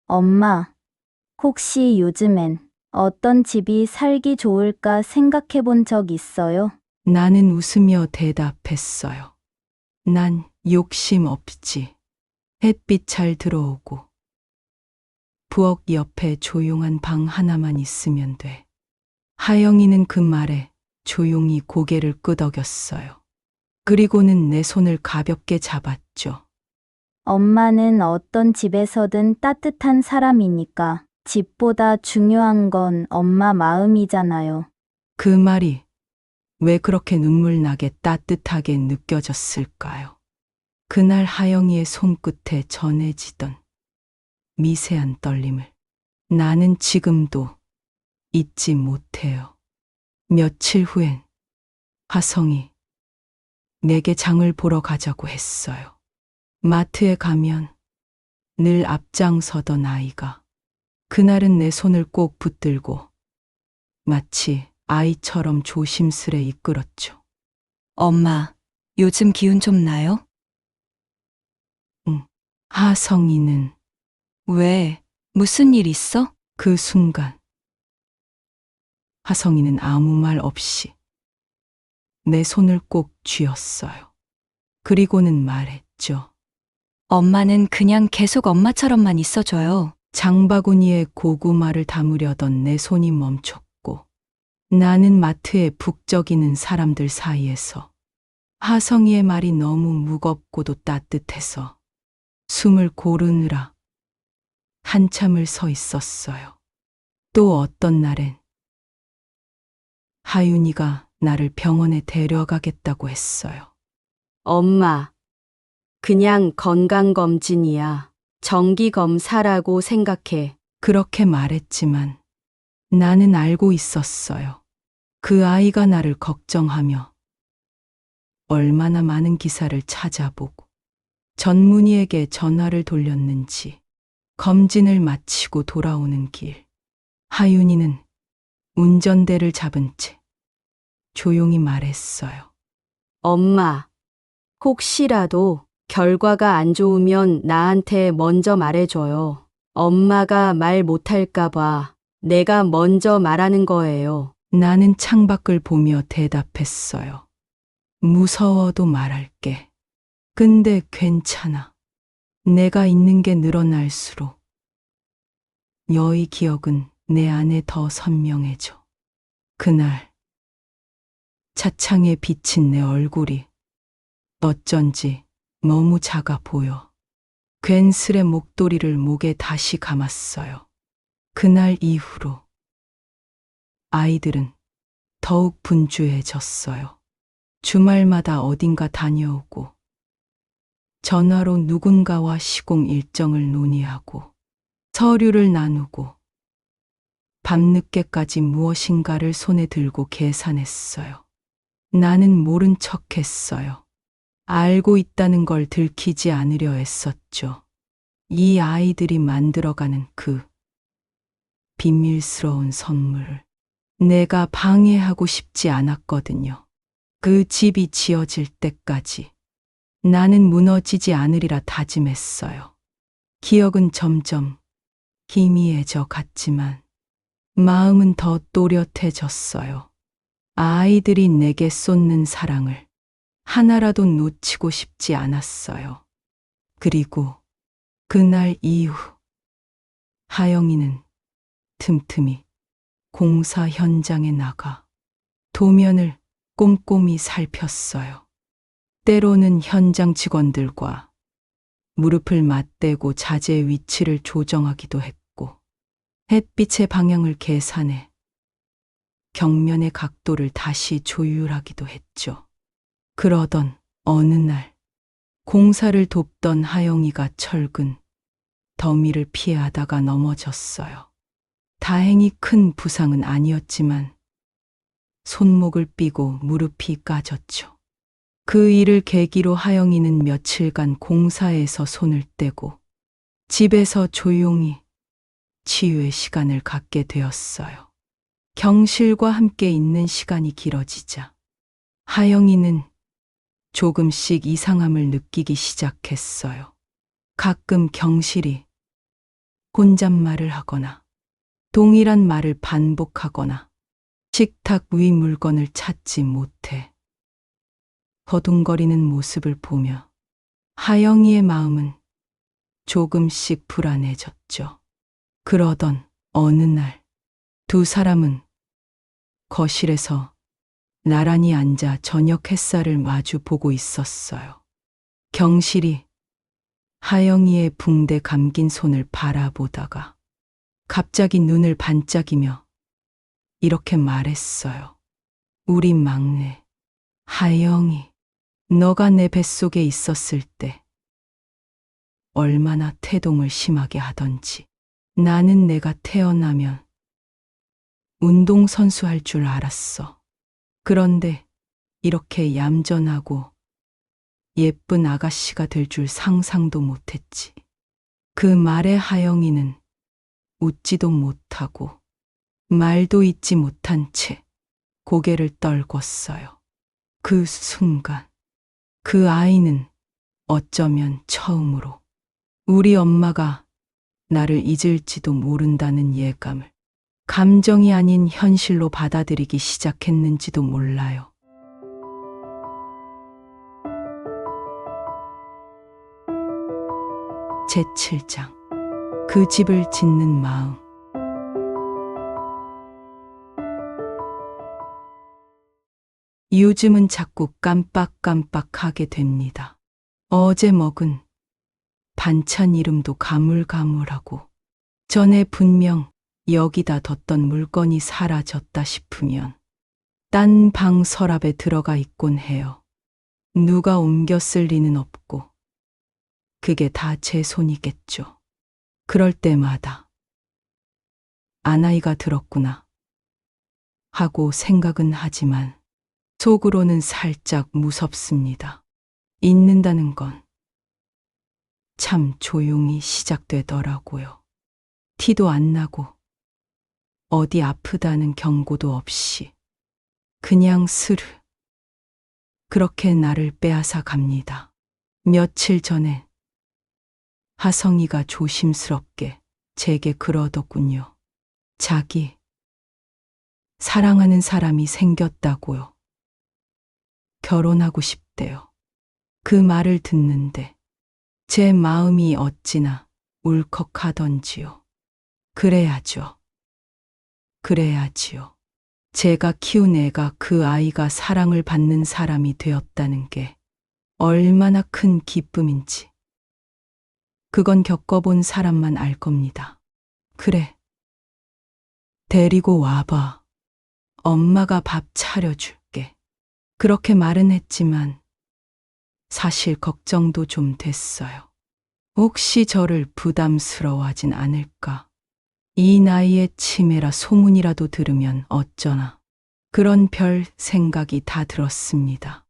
Speaker 10: 엄마, 혹시 요즘엔 어떤 집이 살기 좋을까 생각해 본 적 있어요?
Speaker 2: 나는 웃으며 대답했어요. 난 욕심 없지. 햇빛 잘 들어오고 부엌 옆에 조용한 방 하나만 있으면 돼. 하영이는 그 말에 조용히 고개를 끄덕였어요. 그리고는 내 손을 가볍게 잡았죠.
Speaker 10: 엄마는 어떤 집에서든 따뜻한 사람이니까 집보다 중요한 건 엄마 마음이잖아요.
Speaker 2: 그 말이 왜 그렇게 눈물 나게 따뜻하게 느껴졌을까요? 그날 하영이의 손끝에 전해지던 미세한 떨림을 나는 지금도 잊지 못해요. 며칠 후엔 화성이 내게 장을 보러 가자고 했어요. 마트에 가면 늘 앞장서던 아이가 그날은 내 손을 꼭 붙들고 마치 아이처럼 조심스레 이끌었죠.
Speaker 1: 엄마, 요즘 기운 좀 나요?
Speaker 2: 응. 하성이는
Speaker 1: 왜? 무슨 일 있어?
Speaker 2: 그 순간 하성이는 아무 말 없이 내 손을 꼭 쥐었어요. 그리고는 말했죠.
Speaker 1: 엄마는 그냥 계속 엄마처럼만 있어줘요.
Speaker 2: 장바구니에 고구마를 담으려던 내 손이 멈췄고 나는 마트에 북적이는 사람들 사이에서 하성이의 말이 너무 무겁고도 따뜻해서 숨을 고르느라 한참을 서 있었어요. 또 어떤 날엔 하윤이가 나를 병원에 데려가겠다고 했어요.
Speaker 4: 엄마, 그냥 건강검진이야. 정기검사라고 생각해.
Speaker 2: 그렇게 말했지만 나는 알고 있었어요. 그 아이가 나를 걱정하며 얼마나 많은 기사를 찾아보고 전문의에게 전화를 돌렸는지 검진을 마치고 돌아오는 길 하윤이는 운전대를 잡은 채 조용히 말했어요.
Speaker 4: 엄마, 혹시라도 결과가 안 좋으면 나한테 먼저 말해줘요. 엄마가 말 못할까봐 내가 먼저 말하는 거예요.
Speaker 2: 나는 창밖을 보며 대답했어요. 무서워도 말할게. 근데 괜찮아. 내가 있는 게 늘어날수록 너의 기억은 내 안에 더 선명해져. 그날 차창에 비친 내 얼굴이 어쩐지 너무 작아 보여. 괜스레 목도리를 목에 다시 감았어요. 그날 이후로 아이들은 더욱 분주해졌어요. 주말마다 어딘가 다녀오고 전화로 누군가와 시공 일정을 논의하고 서류를 나누고 밤늦게까지 무엇인가를 손에 들고 계산했어요. 나는 모른 척 했어요. 알고 있다는 걸 들키지 않으려 했었죠. 이 아이들이 만들어가는 그 비밀스러운 선물을 내가 방해하고 싶지 않았거든요. 그 집이 지어질 때까지 나는 무너지지 않으리라 다짐했어요. 기억은 점점 희미해져 갔지만 마음은 더 또렷해졌어요. 아이들이 내게 쏟는 사랑을 하나라도 놓치고 싶지 않았어요. 그리고 그날 이후 하영이는 틈틈이 공사 현장에 나가 도면을 꼼꼼히 살폈어요. 때로는 현장 직원들과 무릎을 맞대고 자재의 위치를 조정하기도 했고, 햇빛의 방향을 계산해 격면의 각도를 다시 조율하기도 했죠. 그러던 어느 날 공사를 돕던 하영이가 철근 더미를 피하다가 넘어졌어요. 다행히 큰 부상은 아니었지만 손목을 삐고 무릎이 까졌죠. 그 일을 계기로 하영이는 며칠간 공사에서 손을 떼고 집에서 조용히 치유의 시간을 갖게 되었어요. 경실과 함께 있는 시간이 길어지자 하영이는 조금씩 이상함을 느끼기 시작했어요. 가끔 경실이 혼잣말을 하거나 동일한 말을 반복하거나 식탁 위 물건을 찾지 못해 허둥거리는 모습을 보며 하영이의 마음은 조금씩 불안해졌죠. 그러던 어느 날 두 사람은 거실에서 나란히 앉아 저녁 햇살을 마주 보고 있었어요. 경실이 하영이의 붕대 감긴 손을 바라보다가 갑자기 눈을 반짝이며 이렇게 말했어요. 우리 막내 하영이, 너가 내 뱃속에 있었을 때 얼마나 태동을 심하게 하던지. 나는 내가 태어나면 운동선수 할 줄 알았어. 그런데 이렇게 얌전하고 예쁜 아가씨가 될 줄 상상도 못했지. 그 말에 하영이는 웃지도 못하고 말도 잇지 못한 채 고개를 떨궜어요. 그 순간 그 아이는 어쩌면 처음으로 우리 엄마가 나를 잊을지도 모른다는 예감을 감정이 아닌 현실로 받아들이기 시작했는지도 몰라요. 제7장 그 집을 짓는 마음. 요즘은 자꾸 깜빡깜빡하게 됩니다. 어제 먹은 반찬 이름도 가물가물하고 전에 분명 여기다 뒀던 물건이 사라졌다 싶으면 딴 방 서랍에 들어가 있곤 해요. 누가 옮겨 쓸 리는 없고 그게 다 제 손이겠죠. 그럴 때마다 아나이가 들었구나 하고 생각은 하지만 속으로는 살짝 무섭습니다. 잊는다는 건 참 조용히 시작되더라고요. 티도 안 나고 어디 아프다는 경고도 없이 그냥 스르 그렇게 나를 빼앗아 갑니다. 며칠 전에 하성이가 조심스럽게 제게 그러더군요. 자기 사랑하는 사람이 생겼다고요. 결혼하고 싶대요. 그 말을 듣는데 제 마음이 어찌나 울컥하던지요. 그래야죠. 그래야지요. 제가 키운 애가 그 아이가 사랑을 받는 사람이 되었다는 게 얼마나 큰 기쁨인지. 그건 겪어본 사람만 알 겁니다. 그래. 데리고 와봐. 엄마가 밥 차려줄게. 그렇게 말은 했지만 사실 걱정도 좀 됐어요. 혹시 저를 부담스러워하진 않을까? 이 나이에 치매라 소문이라도 들으면 어쩌나. 그런 별 생각이 다 들었습니다.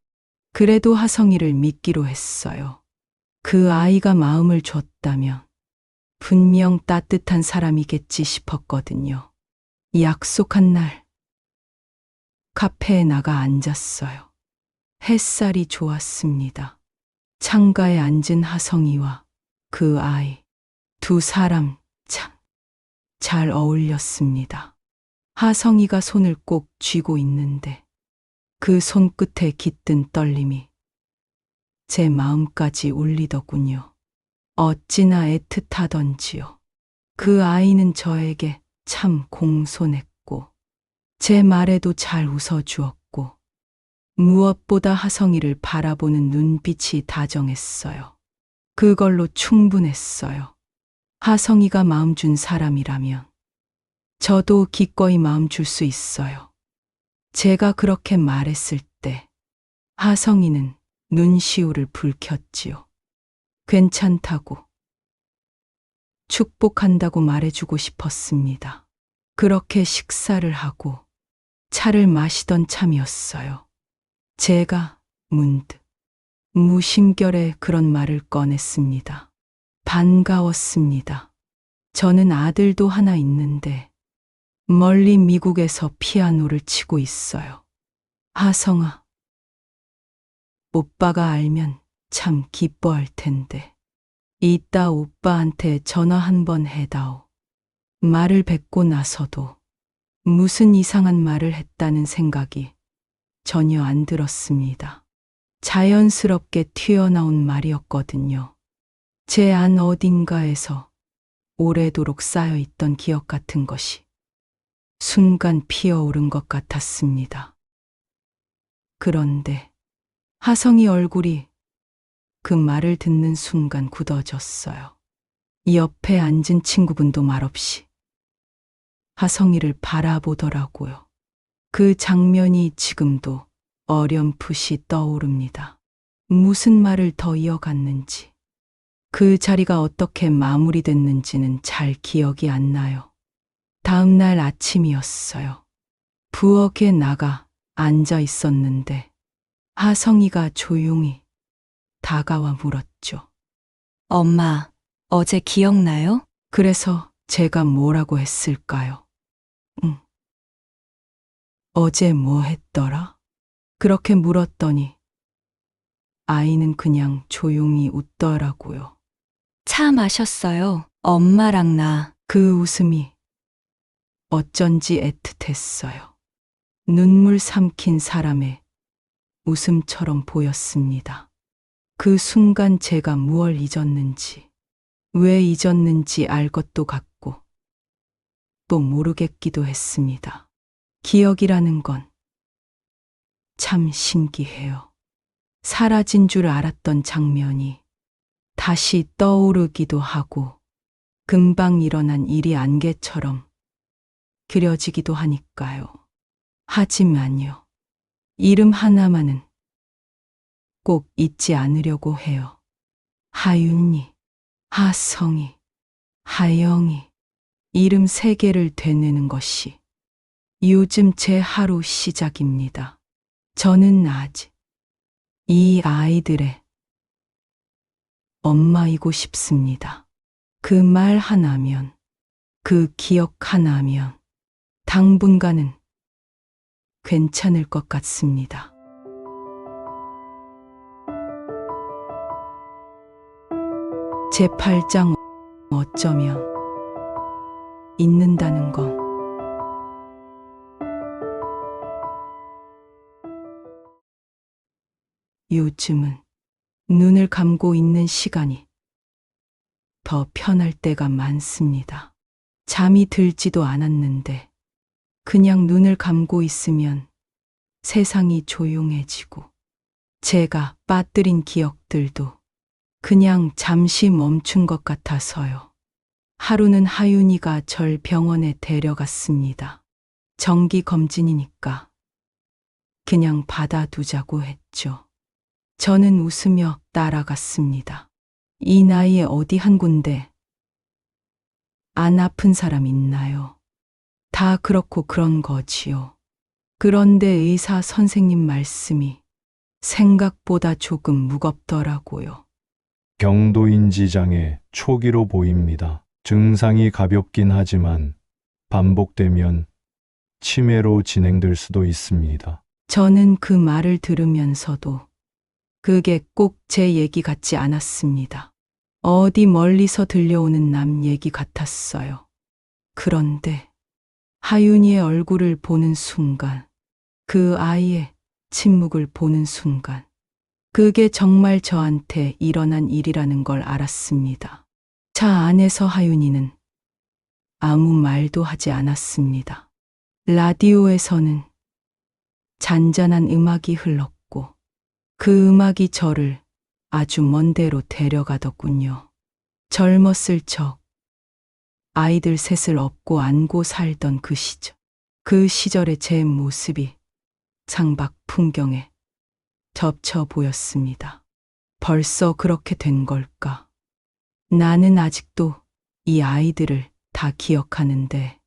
Speaker 2: 그래도 하성이를 믿기로 했어요. 그 아이가 마음을 줬다면 분명 따뜻한 사람이겠지 싶었거든요. 약속한 날 카페에 나가 앉았어요. 햇살이 좋았습니다. 창가에 앉은 하성이와 그 아이, 두 사람 참 잘 어울렸습니다. 하성이가 손을 꼭 쥐고 있는데 그 손끝에 깃든 떨림이 제 마음까지 울리더군요. 어찌나 애틋하던지요. 그 아이는 저에게 참 공손했고 제 말에도 잘 웃어주었고 무엇보다 하성이를 바라보는 눈빛이 다정했어요. 그걸로 충분했어요. 하성이가 마음 준 사람이라면 저도 기꺼이 마음 줄 수 있어요. 제가 그렇게 말했을 때 하성이는 눈시울을 붉혔지요. 괜찮다고, 축복한다고 말해주고 싶었습니다. 그렇게 식사를 하고 차를 마시던 참이었어요. 제가 문득 무심결에 그런 말을 꺼냈습니다. 반가웠습니다. 저는 아들도 하나 있는데 멀리 미국에서 피아노를 치고 있어요. 하성아, 오빠가 알면 참 기뻐할 텐데 이따 오빠한테 전화 한번 해다오. 말을 뱉고 나서도 무슨 이상한 말을 했다는 생각이 전혀 안 들었습니다. 자연스럽게 튀어나온 말이었거든요. 제 안 어딘가에서 오래도록 쌓여있던 기억 같은 것이 순간 피어오른 것 같았습니다. 그런데 하성이 얼굴이 그 말을 듣는 순간 굳어졌어요. 옆에 앉은 친구분도 말없이 하성이를 바라보더라고요. 그 장면이 지금도 어렴풋이 떠오릅니다. 무슨 말을 더 이어갔는지, 그 자리가 어떻게 마무리됐는지는 잘 기억이 안 나요. 다음 날 아침이었어요. 부엌에 나가 앉아 있었는데 하성이가 조용히 다가와 물었죠.
Speaker 1: 엄마, 어제 기억나요?
Speaker 2: 그래서 제가 뭐라고 했을까요? 응. 어제 뭐 했더라? 그렇게 물었더니 아이는 그냥 조용히 웃더라고요.
Speaker 1: 차 마셨어요. 엄마랑 나.
Speaker 2: 그 웃음이 어쩐지 애틋했어요. 눈물 삼킨 사람의 웃음처럼 보였습니다. 그 순간 제가 무얼 잊었는지, 왜 잊었는지 알 것도 같고 또 모르겠기도 했습니다. 기억이라는 건 참 신기해요. 사라진 줄 알았던 장면이 다시 떠오르기도 하고 금방 일어난 일이 안개처럼 그려지기도 하니까요. 하지만요, 이름 하나만은 꼭 잊지 않으려고 해요. 하윤이, 하성이, 하영이, 이름 3개를 되뇌는 것이 요즘 제 하루 시작입니다. 저는 아직 이 아이들의 엄마이고 싶습니다. 그 말 하나면, 그 기억 하나면 당분간은 괜찮을 것 같습니다. 제8장 어쩌면 잊는다는 거. 요즘은 눈을 감고 있는 시간이 더 편할 때가 많습니다. 잠이 들지도 않았는데 그냥 눈을 감고 있으면 세상이 조용해지고 제가 빠뜨린 기억들도 그냥 잠시 멈춘 것 같아서요. 하루는 하윤이가 절 병원에 데려갔습니다. 정기 검진이니까 그냥 받아두자고 했죠. 저는 웃으며 따라갔습니다. 이 나이에 어디 한 군데 안 아픈 사람 있나요? 다 그렇고 그런 거지요. 그런데 의사 선생님 말씀이 생각보다 조금 무겁더라고요.
Speaker 12: 경도인지장애 초기로 보입니다. 증상이 가볍긴 하지만 반복되면 치매로 진행될 수도 있습니다.
Speaker 2: 저는 그 말을 들으면서도 그게 꼭 제 얘기 같지 않았습니다. 어디 멀리서 들려오는 남 얘기 같았어요. 그런데 하윤이의 얼굴을 보는 순간, 그 아이의 침묵을 보는 순간, 그게 정말 저한테 일어난 일이라는 걸 알았습니다. 차 안에서 하윤이는 아무 말도 하지 않았습니다. 라디오에서는 잔잔한 음악이 흘렀고 그 음악이 저를 아주 먼 데로 데려가더군요. 젊었을 적 아이들 셋을 업고 안고 살던 그 시절. 그 시절의 제 모습이 창밖 풍경에 접쳐 보였습니다. 벌써 그렇게 된 걸까? 나는 아직도 이 아이들을 다 기억하는데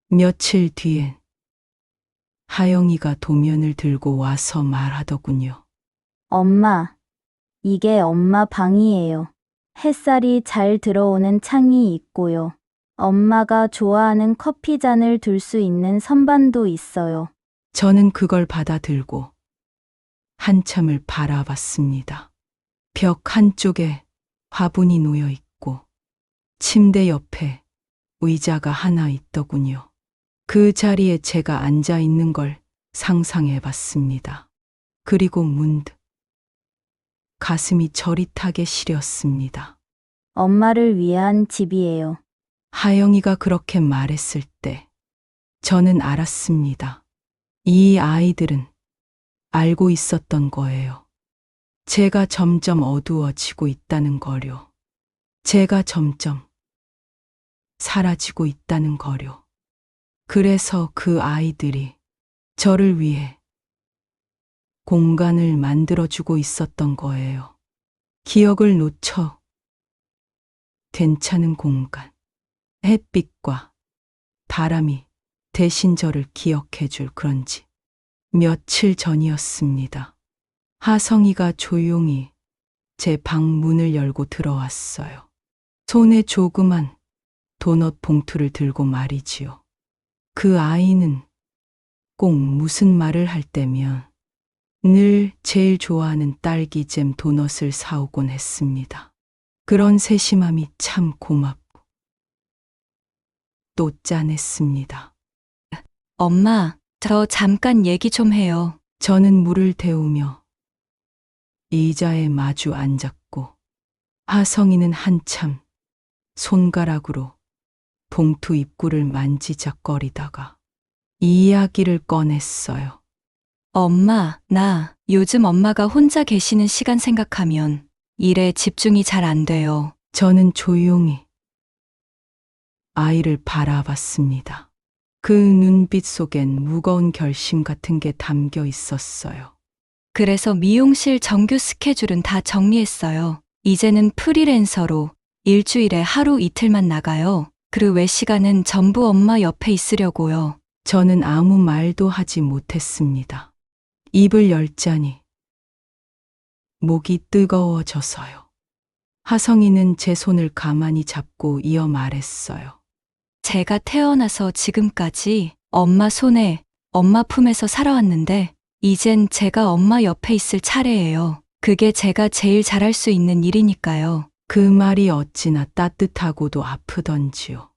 Speaker 2: 며칠 뒤엔 하영이가 도면을 들고 와서 말하더군요.
Speaker 10: 엄마, 이게 엄마 방이에요. 햇살이 잘 들어오는 창이 있고요. 엄마가 좋아하는 커피잔을 둘 수 있는 선반도 있어요.
Speaker 2: 저는 그걸 받아 들고 한참을 바라봤습니다. 벽 한쪽에 화분이 놓여 있고 침대 옆에 의자가 하나 있더군요. 그 자리에 제가 앉아 있는 걸 상상해 봤습니다. 그리고 문득 가슴이 저릿하게 시렸습니다.
Speaker 10: 엄마를 위한 집이에요.
Speaker 2: 하영이가 그렇게 말했을 때 저는 알았습니다. 이 아이들은 알고 있었던 거예요. 제가 점점 어두워지고 있다는 거요. 제가 점점 사라지고 있다는 거요. 그래서 그 아이들이 저를 위해 공간을 만들어주고 있었던 거예요. 기억을 놓쳐 괜찮은 공간, 햇빛과 바람이 대신 저를 기억해줄 그런지. 며칠 전이었습니다. 하성이가 조용히 제 방 문을 열고 들어왔어요. 손에 조그만 도넛 봉투를 들고 말이지요. 그 아이는 꼭 무슨 말을 할 때면 늘 제일 좋아하는 딸기잼 도넛을 사오곤 했습니다. 그런 세심함이 참 고맙고 또 짠했습니다.
Speaker 1: 엄마, 저 잠깐 얘기 좀 해요.
Speaker 2: 저는 물을 데우며 의자에 마주 앉았고 하성이는 한참 손가락으로 봉투 입구를 만지작거리다가 이야기를 꺼냈어요.
Speaker 1: 엄마, 나 요즘 엄마가 혼자 계시는 시간 생각하면 일에 집중이 잘 안 돼요.
Speaker 2: 저는 조용히 아이를 바라봤습니다. 그 눈빛 속엔 무거운 결심 같은 게 담겨 있었어요.
Speaker 1: 그래서 미용실 정규 스케줄은 다 정리했어요. 이제는 프리랜서로 일주일에 하루 이틀만 나가요. 그 외 시간은 전부 엄마 옆에 있으려고요.
Speaker 2: 저는 아무 말도 하지 못했습니다. 입을 열자니 목이 뜨거워져서요. 하성이는 제 손을 가만히 잡고 이어 말했어요.
Speaker 1: 제가 태어나서 지금까지 엄마 손에, 엄마 품에서 살아왔는데, 이젠 제가 엄마 옆에 있을 차례예요. 그게 제가 제일 잘할 수 있는 일이니까요.
Speaker 2: 그 말이 어찌나 따뜻하고도 아프던지요.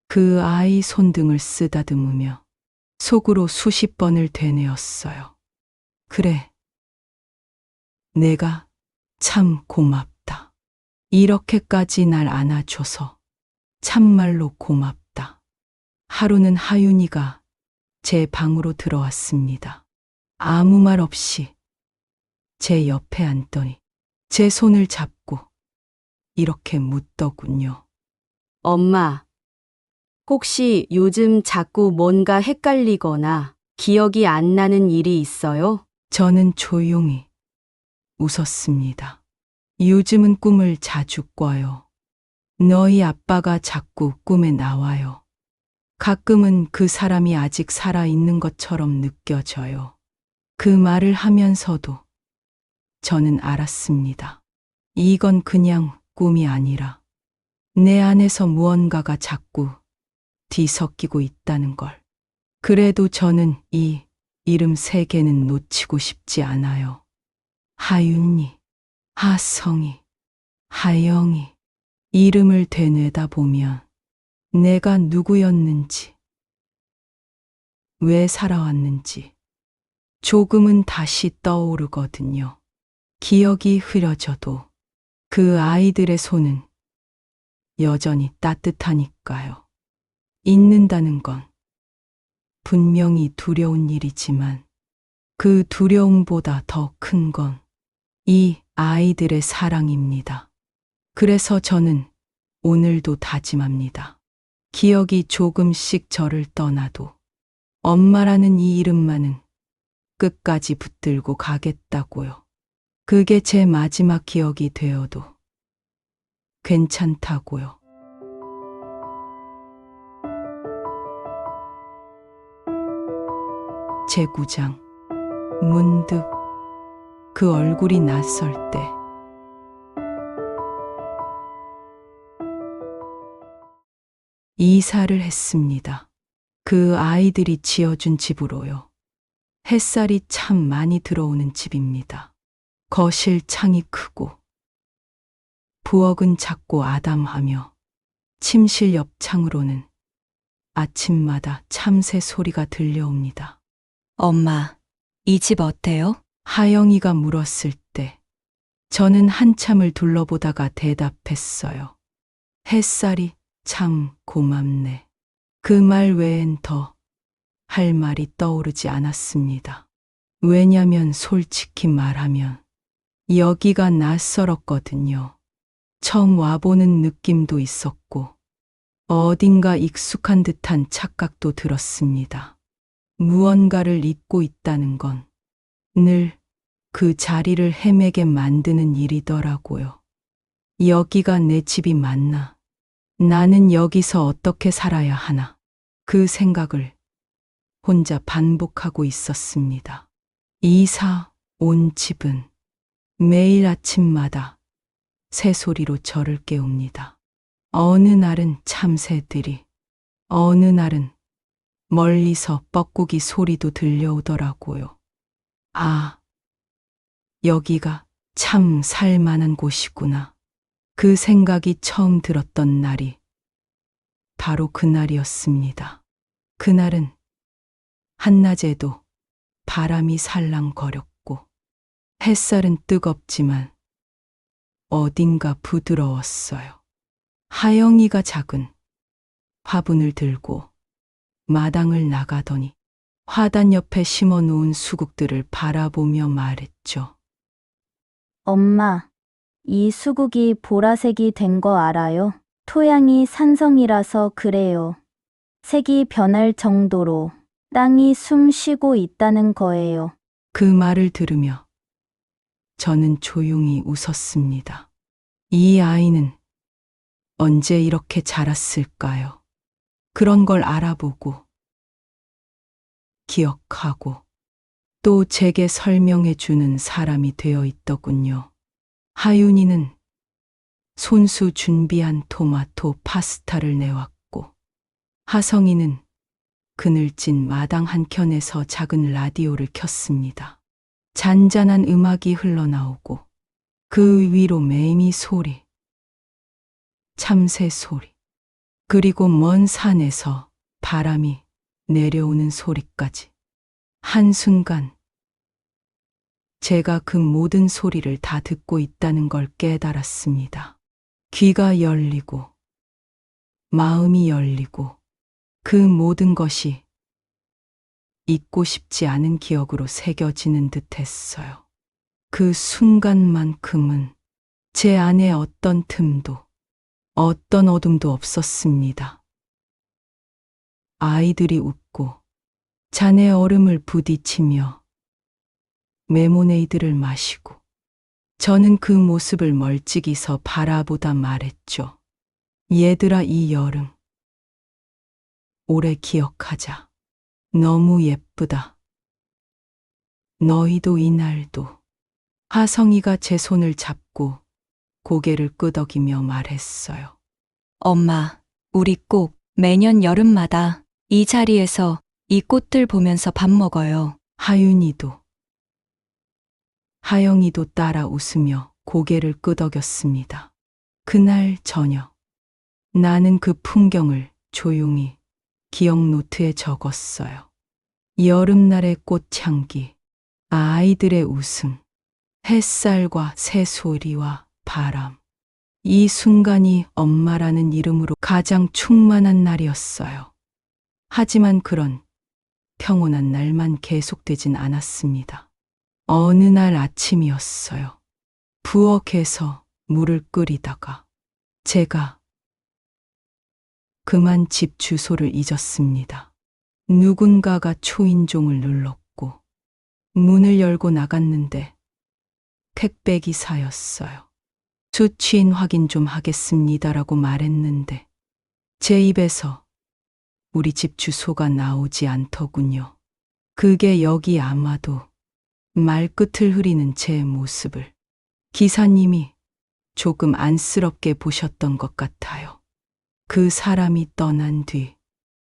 Speaker 2: 그 아이 손등을 쓰다듬으며 속으로 수십 번을 되뇌었어요. 그래. 내가 참 고맙다. 이렇게까지 날 안아줘서 참말로 고맙다. 하루는 하윤이가 제 방으로 들어왔습니다. 아무 말 없이 제 옆에 앉더니 제 손을 잡고 이렇게 묻더군요.
Speaker 4: 엄마, 혹시 요즘 자꾸 뭔가 헷갈리거나 기억이 안 나는 일이 있어요?
Speaker 2: 저는 조용히 웃었습니다. 요즘은 꿈을 자주 꿔요. 너희 아빠가 자꾸 꿈에 나와요. 가끔은 그 사람이 아직 살아있는 것처럼 느껴져요. 그 말을 하면서도 저는 알았습니다. 이건 그냥 꿈이 아니라 내 안에서 무언가가 자꾸 뒤섞이고 있다는 걸. 그래도 저는 이 이름 세 개는 놓치고 싶지 않아요. 하윤이, 하성이, 하영이. 이름을 되뇌다 보면 내가 누구였는지, 왜 살아왔는지 조금은 다시 떠오르거든요. 기억이 흐려져도 그 아이들의 손은 여전히 따뜻하니까요. 잊는다는 건 분명히 두려운 일이지만 그 두려움보다 더 큰 건 이 아이들의 사랑입니다. 그래서 저는 오늘도 다짐합니다. 기억이 조금씩 저를 떠나도 엄마라는 이 이름만은 끝까지 붙들고 가겠다고요. 그게 제 마지막 기억이 되어도 괜찮다고요. 제9장. 문득 그 얼굴이 낯설 때 이사를 했습니다. 그 아이들이 지어준 집으로요. 햇살이 참 많이 들어오는 집입니다. 거실 창이 크고 부엌은 작고 아담하며 침실 옆 창으로는 아침마다 참새 소리가 들려옵니다.
Speaker 1: 엄마, 이 집 어때요?
Speaker 2: 하영이가 물었을 때 저는 한참을 둘러보다가 대답했어요. 햇살이 참 고맙네. 그 말 외엔 더 할 말이 떠오르지 않았습니다. 왜냐면 솔직히 말하면 여기가 낯설었거든요. 처음 와보는 느낌도 있었고 어딘가 익숙한 듯한 착각도 들었습니다. 무언가를 잊고 있다는 건 늘 그 자리를 헤매게 만드는 일이더라고요. 여기가 내 집이 맞나? 나는 여기서 어떻게 살아야 하나? 그 생각을 혼자 반복하고 있었습니다. 이사 온 집은 매일 아침마다 새소리로 저를 깨웁니다. 어느 날은 참새들이, 어느 날은 멀리서 뻐꾸기 소리도 들려오더라고요. 아, 여기가 참 살만한 곳이구나. 그 생각이 처음 들었던 날이 바로 그날이었습니다. 그날은 한낮에도 바람이 살랑거렸고 햇살은 뜨겁지만 어딘가 부드러웠어요. 하영이가 작은 화분을 들고 마당을 나가더니 화단 옆에 심어놓은 수국들을 바라보며 말했죠.
Speaker 10: 엄마, 이 수국이 보라색이 된 거 알아요? 토양이 산성이라서 그래요. 색이 변할 정도로 땅이 숨 쉬고 있다는 거예요.
Speaker 2: 그 말을 들으며 저는 조용히 웃었습니다. 이 아이는 언제 이렇게 자랐을까요? 그런 걸 알아보고 기억하고 또 제게 설명해 주는 사람이 되어 있더군요. 하윤이는 손수 준비한 토마토 파스타를 내왔고 하성이는 그늘진 마당 한켠에서 작은 라디오를 켰습니다. 잔잔한 음악이 흘러나오고 그 위로 매미 소리, 참새 소리, 그리고 먼 산에서 바람이 내려오는 소리까지. 한순간 제가 그 모든 소리를 다 듣고 있다는 걸 깨달았습니다. 귀가 열리고 마음이 열리고 그 모든 것이 잊고 싶지 않은 기억으로 새겨지는 듯 했어요. 그 순간만큼은 제 안에 어떤 틈도 어떤 어둠도 없었습니다. 아이들이 웃고 잔에 얼음을 부딪히며 레모네이드를 마시고 저는 그 모습을 멀찍이서 바라보다 말했죠. 얘들아, 이 여름 오래 기억하자. 너무 예쁘다. 너희도 이날도. 하성이가 제 손을 잡고 고개를 끄덕이며 말했어요.
Speaker 1: 엄마, 우리 꼭 매년 여름마다 이 자리에서 이 꽃들 보면서 밥 먹어요.
Speaker 2: 하윤이도, 하영이도 따라 웃으며 고개를 끄덕였습니다. 그날 저녁, 나는 그 풍경을 조용히 기억 노트에 적었어요. 여름날의 꽃향기, 아이들의 웃음, 햇살과 새소리와 바람. 이 순간이 엄마라는 이름으로 가장 충만한 날이었어요. 하지만 그런 평온한 날만 계속되진 않았습니다. 어느 날 아침이었어요. 부엌에서 물을 끓이다가 제가 그만 집 주소를 잊었습니다. 누군가가 초인종을 눌렀고 문을 열고 나갔는데 택배기사였어요. 수취인 확인 좀 하겠습니다라고 말했는데 제 입에서 우리 집 주소가 나오지 않더군요. 그게 여기 아마도 말끝을 흐리는 제 모습을 기사님이 조금 안쓰럽게 보셨던 것 같아요. 그 사람이 떠난 뒤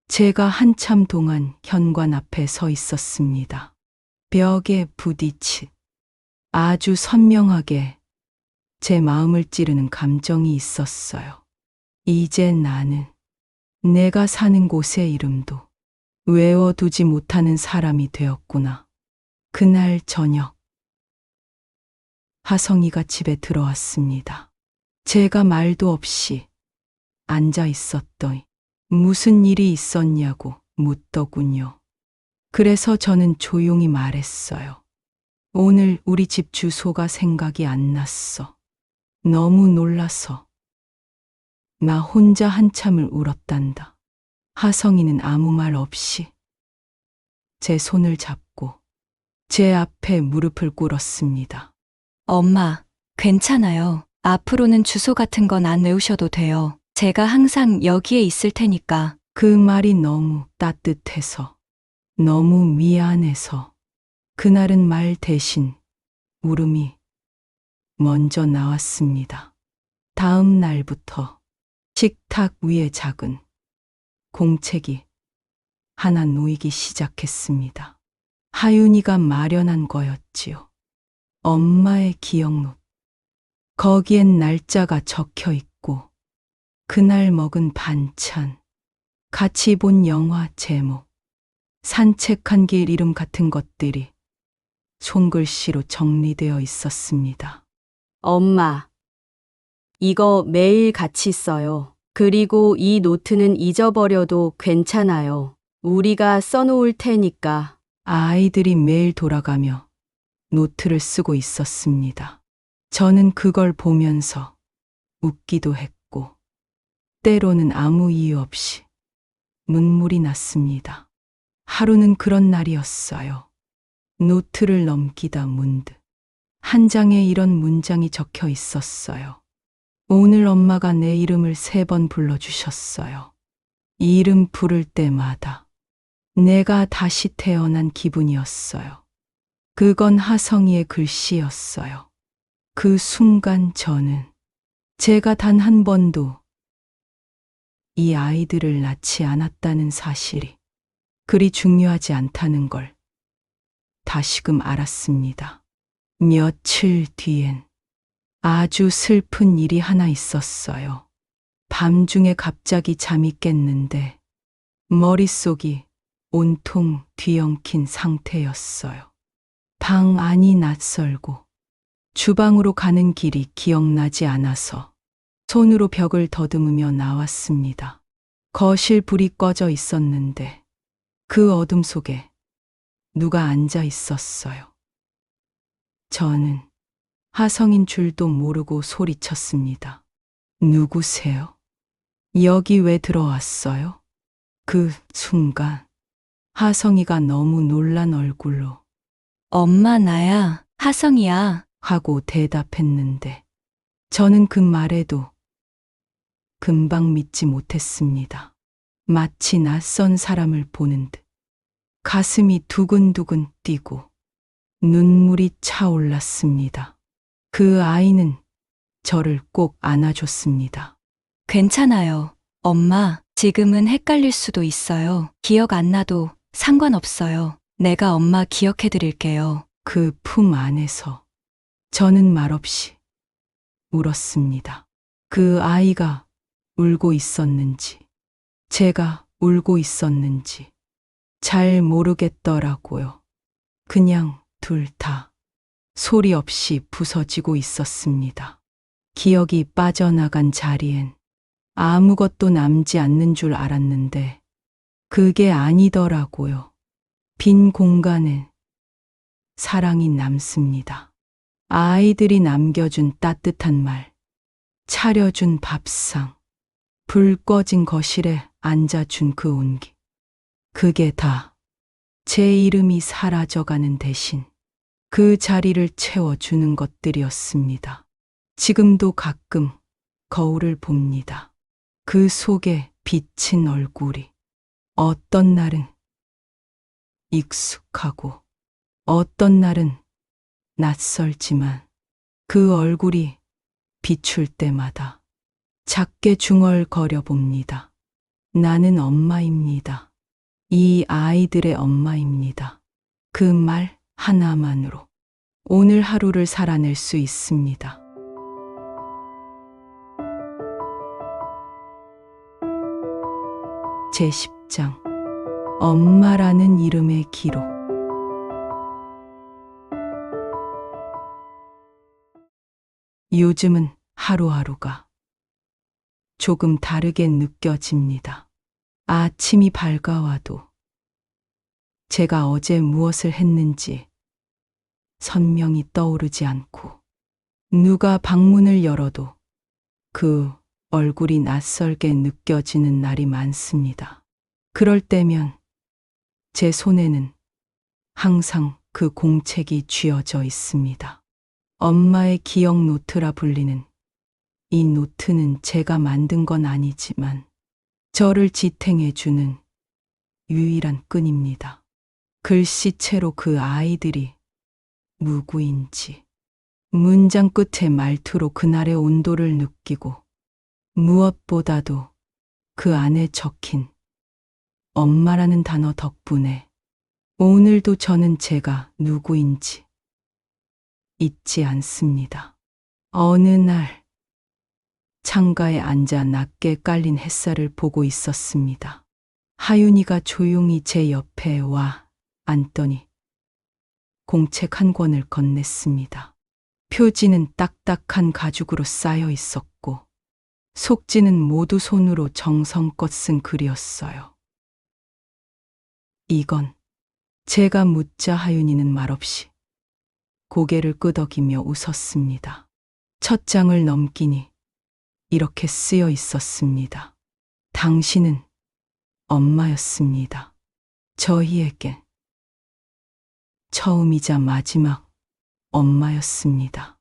Speaker 2: 제가 한참 동안 현관 앞에 서 있었습니다. 벽에 부딪히 아주 선명하게 제 마음을 찌르는 감정이 있었어요. 이제 나는 내가 사는 곳의 이름도 외워두지 못하는 사람이 되었구나. 그날 저녁, 하성이가 집에 들어왔습니다. 제가 말도 없이 앉아 있었더니 무슨 일이 있었냐고 묻더군요. 그래서 저는 조용히 말했어요. 오늘 우리 집 주소가 생각이 안 났어. 너무 놀라서. 나 혼자 한참을 울었단다. 하성이는 아무 말 없이 제 손을 잡고 제 앞에 무릎을 꿇었습니다.
Speaker 1: 엄마, 괜찮아요. 앞으로는 주소 같은 건 안 외우셔도 돼요. 제가 항상 여기에 있을 테니까.
Speaker 2: 그 말이 너무 따뜻해서, 너무 미안해서 그날은 말 대신 울음이 먼저 나왔습니다. 다음 날부터 식탁 위에 작은 공책이 하나 놓이기 시작했습니다. 하윤이가 마련한 거였지요. 엄마의 기억록. 거기엔 날짜가 적혀 있고 그날 먹은 반찬, 같이 본 영화 제목, 산책한 길 이름 같은 것들이 손글씨로 정리되어 있었습니다.
Speaker 4: 엄마, 이거 매일 같이 써요. 그리고 이 노트는 잊어버려도 괜찮아요. 우리가 써놓을 테니까.
Speaker 2: 아이들이 매일 돌아가며 노트를 쓰고 있었습니다. 저는 그걸 보면서 웃기도 했고, 때로는 아무 이유 없이 눈물이 났습니다. 하루는 그런 날이었어요. 노트를 넘기다 문득 한 장에 이런 문장이 적혀 있었어요. 오늘 엄마가 내 이름을 3번 불러주셨어요. 이 이름 부를 때마다 내가 다시 태어난 기분이었어요. 그건 하성이의 글씨였어요. 그 순간 저는 제가 단 한 번도 이 아이들을 낳지 않았다는 사실이 그리 중요하지 않다는 걸 다시금 알았습니다. 며칠 뒤엔 아주 슬픈 일이 하나 있었어요. 밤중에 갑자기 잠이 깼는데 머릿속이 온통 뒤엉킨 상태였어요. 방 안이 낯설고 주방으로 가는 길이 기억나지 않아서 손으로 벽을 더듬으며 나왔습니다. 거실 불이 꺼져 있었는데 그 어둠 속에 누가 앉아 있었어요. 저는 하성인 줄도 모르고 소리쳤습니다. 누구세요? 여기 왜 들어왔어요? 그 순간 하성이가 너무 놀란 얼굴로
Speaker 1: 엄마 나야, 하성이야.
Speaker 2: 하고 대답했는데 저는 그 말에도 금방 믿지 못했습니다. 마치 낯선 사람을 보는 듯 가슴이 두근두근 뛰고 눈물이 차올랐습니다. 그 아이는 저를 꼭 안아줬습니다.
Speaker 1: 괜찮아요. 엄마, 지금은 헷갈릴 수도 있어요. 기억 안 나도 상관없어요. 내가 엄마 기억해 드릴게요.
Speaker 2: 그 품 안에서 저는 말없이 울었습니다. 그 아이가 울고 있었는지, 제가 울고 있었는지 잘 모르겠더라고요. 그냥 둘 다 소리 없이 부서지고 있었습니다. 기억이 빠져나간 자리엔 아무것도 남지 않는 줄 알았는데 그게 아니더라고요. 빈 공간엔 사랑이 남습니다. 아이들이 남겨준 따뜻한 말, 차려준 밥상, 불 꺼진 거실에 앉아준 그 온기. 그게 다 제 이름이 사라져가는 대신 그 자리를 채워주는 것들이었습니다. 지금도 가끔 거울을 봅니다. 그 속에 비친 얼굴이 어떤 날은 익숙하고 어떤 날은 낯설지만 그 얼굴이 비출 때마다 작게 중얼거려 봅니다. 나는 엄마입니다. 이 아이들의 엄마입니다. 그 말 하나만으로 오늘 하루를 살아낼 수 있습니다. 제10장 엄마라는 이름의 기록. 요즘은 하루하루가 조금 다르게 느껴집니다. 아침이 밝아와도 제가 어제 무엇을 했는지 선명히 떠오르지 않고 누가 방문을 열어도 그 얼굴이 낯설게 느껴지는 날이 많습니다. 그럴 때면 제 손에는 항상 그 공책이 쥐어져 있습니다. 엄마의 기억 노트라 불리는 이 노트는 제가 만든 건 아니지만 저를 지탱해주는 유일한 끈입니다. 글씨체로 그 아이들이 누구인지 문장 끝의 말투로 그날의 온도를 느끼고 무엇보다도 그 안에 적힌 엄마라는 단어 덕분에 오늘도 저는 제가 누구인지 잊지 않습니다. 어느 날 창가에 앉아 낮게 깔린 햇살을 보고 있었습니다. 하윤이가 조용히 제 옆에 와 앉더니 공책 한 권을 건넸습니다. 표지는 딱딱한 가죽으로 쌓여 있었고 속지는 모두 손으로 정성껏 쓴 글이었어요. 이건 제가 묻자 하윤이는 말없이 고개를 끄덕이며 웃었습니다. 첫 장을 넘기니 이렇게 쓰여 있었습니다. 당신은 엄마였습니다. 저희에겐 처음이자 마지막 엄마였습니다.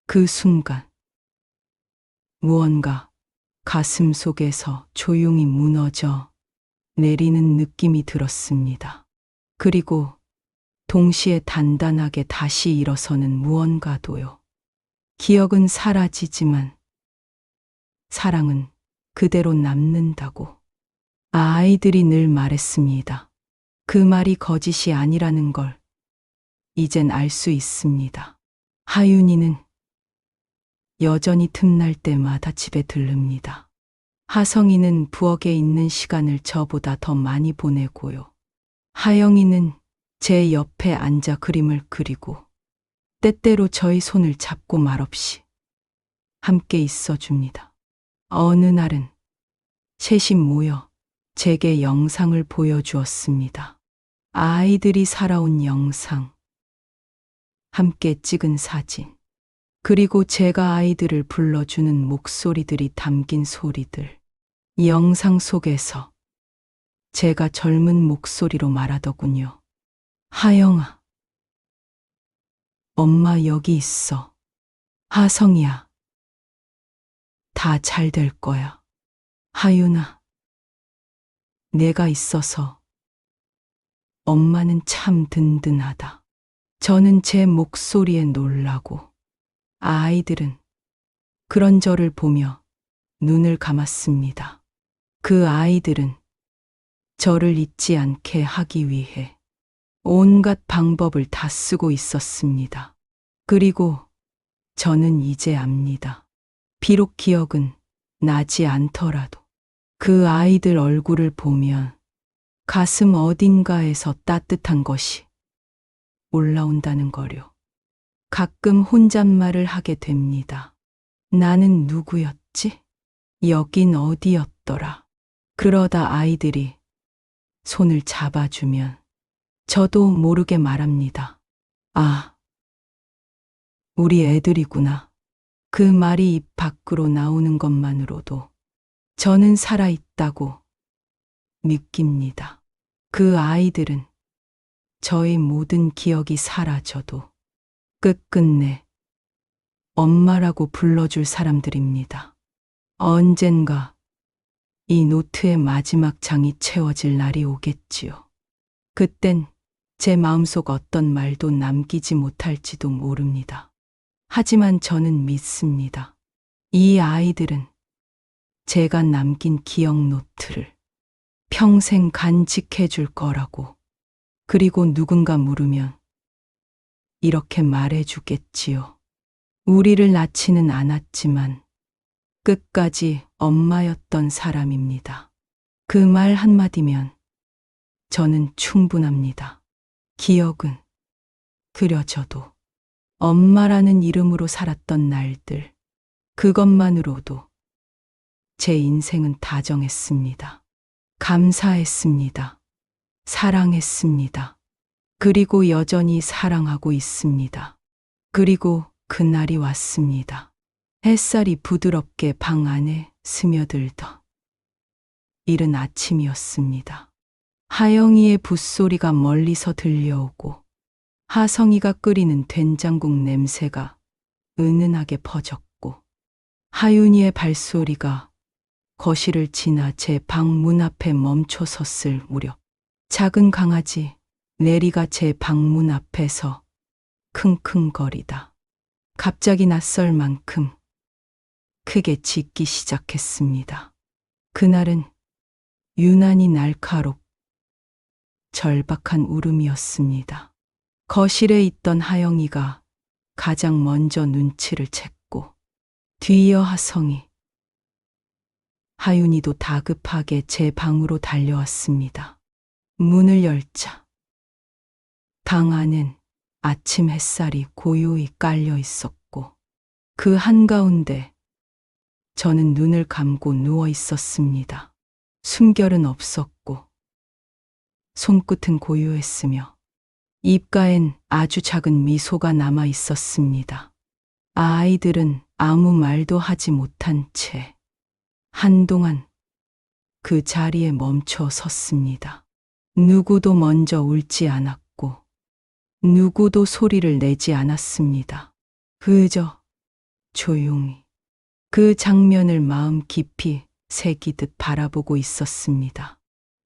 Speaker 2: 그 순간 무언가 가슴 속에서 조용히 무너져 내리는 느낌이 들었습니다. 그리고 동시에 단단하게 다시 일어서는 무언가도요. 기억은 사라지지만 사랑은 그대로 남는다고 아이들이 늘 말했습니다. 그 말이 거짓이 아니라는 걸 이젠 알 수 있습니다. 하윤이는 여전히 틈날 때마다 집에 들릅니다. 하성이는 부엌에 있는 시간을 저보다 더 많이 보내고요. 하영이는 제 옆에 앉아 그림을 그리고 때때로 저희 손을 잡고 말없이 함께 있어줍니다. 어느 날은 셋이 모여 제게 영상을 보여주었습니다. 아이들이 살아온 영상, 함께 찍은 사진, 그리고 제가 아이들을 불러주는 목소리들이 담긴 소리들. 영상 속에서 제가 젊은 목소리로 말하더군요. 하영아, 엄마 여기 있어. 하성이야, 다 잘 될 거야. 하윤아, 내가 있어서 엄마는 참 든든하다. 저는 제 목소리에 놀라고 아이들은 그런 저를 보며 눈을 감았습니다. 그 아이들은 저를 잊지 않게 하기 위해 온갖 방법을 다 쓰고 있었습니다. 그리고 저는 이제 압니다. 비록 기억은 나지 않더라도 그 아이들 얼굴을 보면 가슴 어딘가에서 따뜻한 것이 올라온다는 거요. 가끔 혼잣말을 하게 됩니다. 나는 누구였지? 여긴 어디였더라? 그러다 아이들이 손을 잡아주면 저도 모르게 말합니다. 아, 우리 애들이구나. 그 말이 입 밖으로 나오는 것만으로도 저는 살아있다고 느낍니다. 그 아이들은 저의 모든 기억이 사라져도 끝끝내 엄마라고 불러줄 사람들입니다. 언젠가 이 노트의 마지막 장이 채워질 날이 오겠지요. 그땐 제 마음속 어떤 말도 남기지 못할지도 모릅니다. 하지만 저는 믿습니다. 이 아이들은 제가 남긴 기억 노트를 평생 간직해 줄 거라고. 그리고 누군가 물으면 이렇게 말해 주겠지요. 우리를 낳지는 않았지만 끝까지 엄마였던 사람입니다. 그 말 한마디면 저는 충분합니다. 기억은 그려져도 엄마라는 이름으로 살았던 날들, 그것만으로도 제 인생은 다정했습니다. 감사했습니다. 사랑했습니다. 그리고 여전히 사랑하고 있습니다. 그리고 그날이 왔습니다. 햇살이 부드럽게 방 안에 스며들던 이른 아침이었습니다. 하영이의 붓소리가 멀리서 들려오고 하성이가 끓이는 된장국 냄새가 은은하게 퍼졌고 하윤이의 발소리가 거실을 지나 제 방 문 앞에 멈춰 섰을 무렵 작은 강아지 내리가 제 방문 앞에서 킁킁거리다 갑자기 낯설 만큼 크게 짖기 시작했습니다. 그날은 유난히 날카롭 절박한 울음이었습니다. 거실에 있던 하영이가 가장 먼저 눈치를 챘고 뒤이어 하성이, 하윤이도 다급하게 제 방으로 달려왔습니다. 문을 열자 방 안엔 아침 햇살이 고요히 깔려 있었고 그 한가운데 저는 눈을 감고 누워 있었습니다. 숨결은 없었고 손끝은 고요했으며 입가엔 아주 작은 미소가 남아 있었습니다. 아이들은 아무 말도 하지 못한 채 한동안 그 자리에 멈춰 섰습니다. 누구도 먼저 울지 않았고 누구도 소리를 내지 않았습니다. 그저 조용히 그 장면을 마음 깊이 새기듯 바라보고 있었습니다.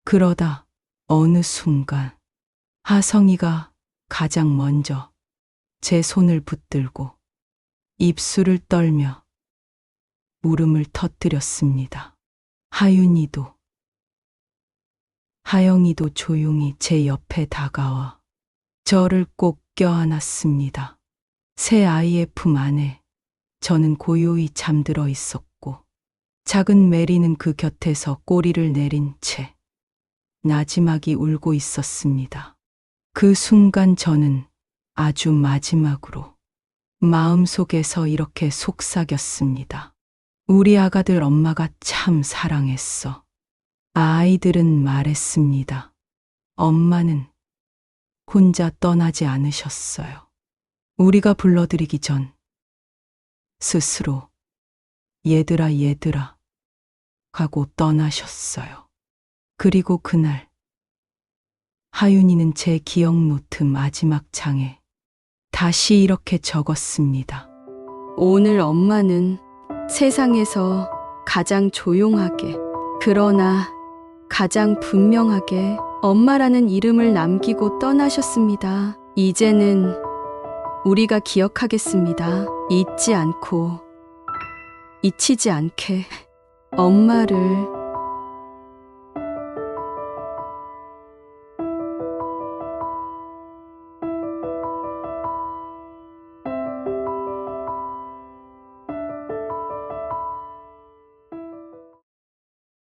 Speaker 2: 그러다 어느 순간 하성이가 가장 먼저 제 손을 붙들고 입술을 떨며 울음을 터뜨렸습니다. 하윤이도 하영이도 조용히 제 옆에 다가와 저를 꼭 껴안았습니다. 새 아이의 품 안에 저는 고요히 잠들어 있었고 작은 메리는 그 곁에서 꼬리를 내린 채 나지막이 울고 있었습니다. 그 순간 저는 아주 마지막으로 마음속에서 이렇게 속삭였습니다. 우리 아가들 엄마가 참 사랑했어. 아이들은 말했습니다. 엄마는 혼자 떠나지 않으셨어요. 우리가 불러드리기 전 스스로 얘들아 얘들아 하고 떠나셨어요. 그리고 그날 하윤이는 제 기억 노트 마지막 장에 다시 이렇게 적었습니다.
Speaker 4: 오늘 엄마는 세상에서 가장 조용하게, 그러나 가장 분명하게 엄마라는 이름을 남기고 떠나셨습니다. 이제는 우리가 기억하겠습니다. 잊지 않고, 잊히지 않게 엄마를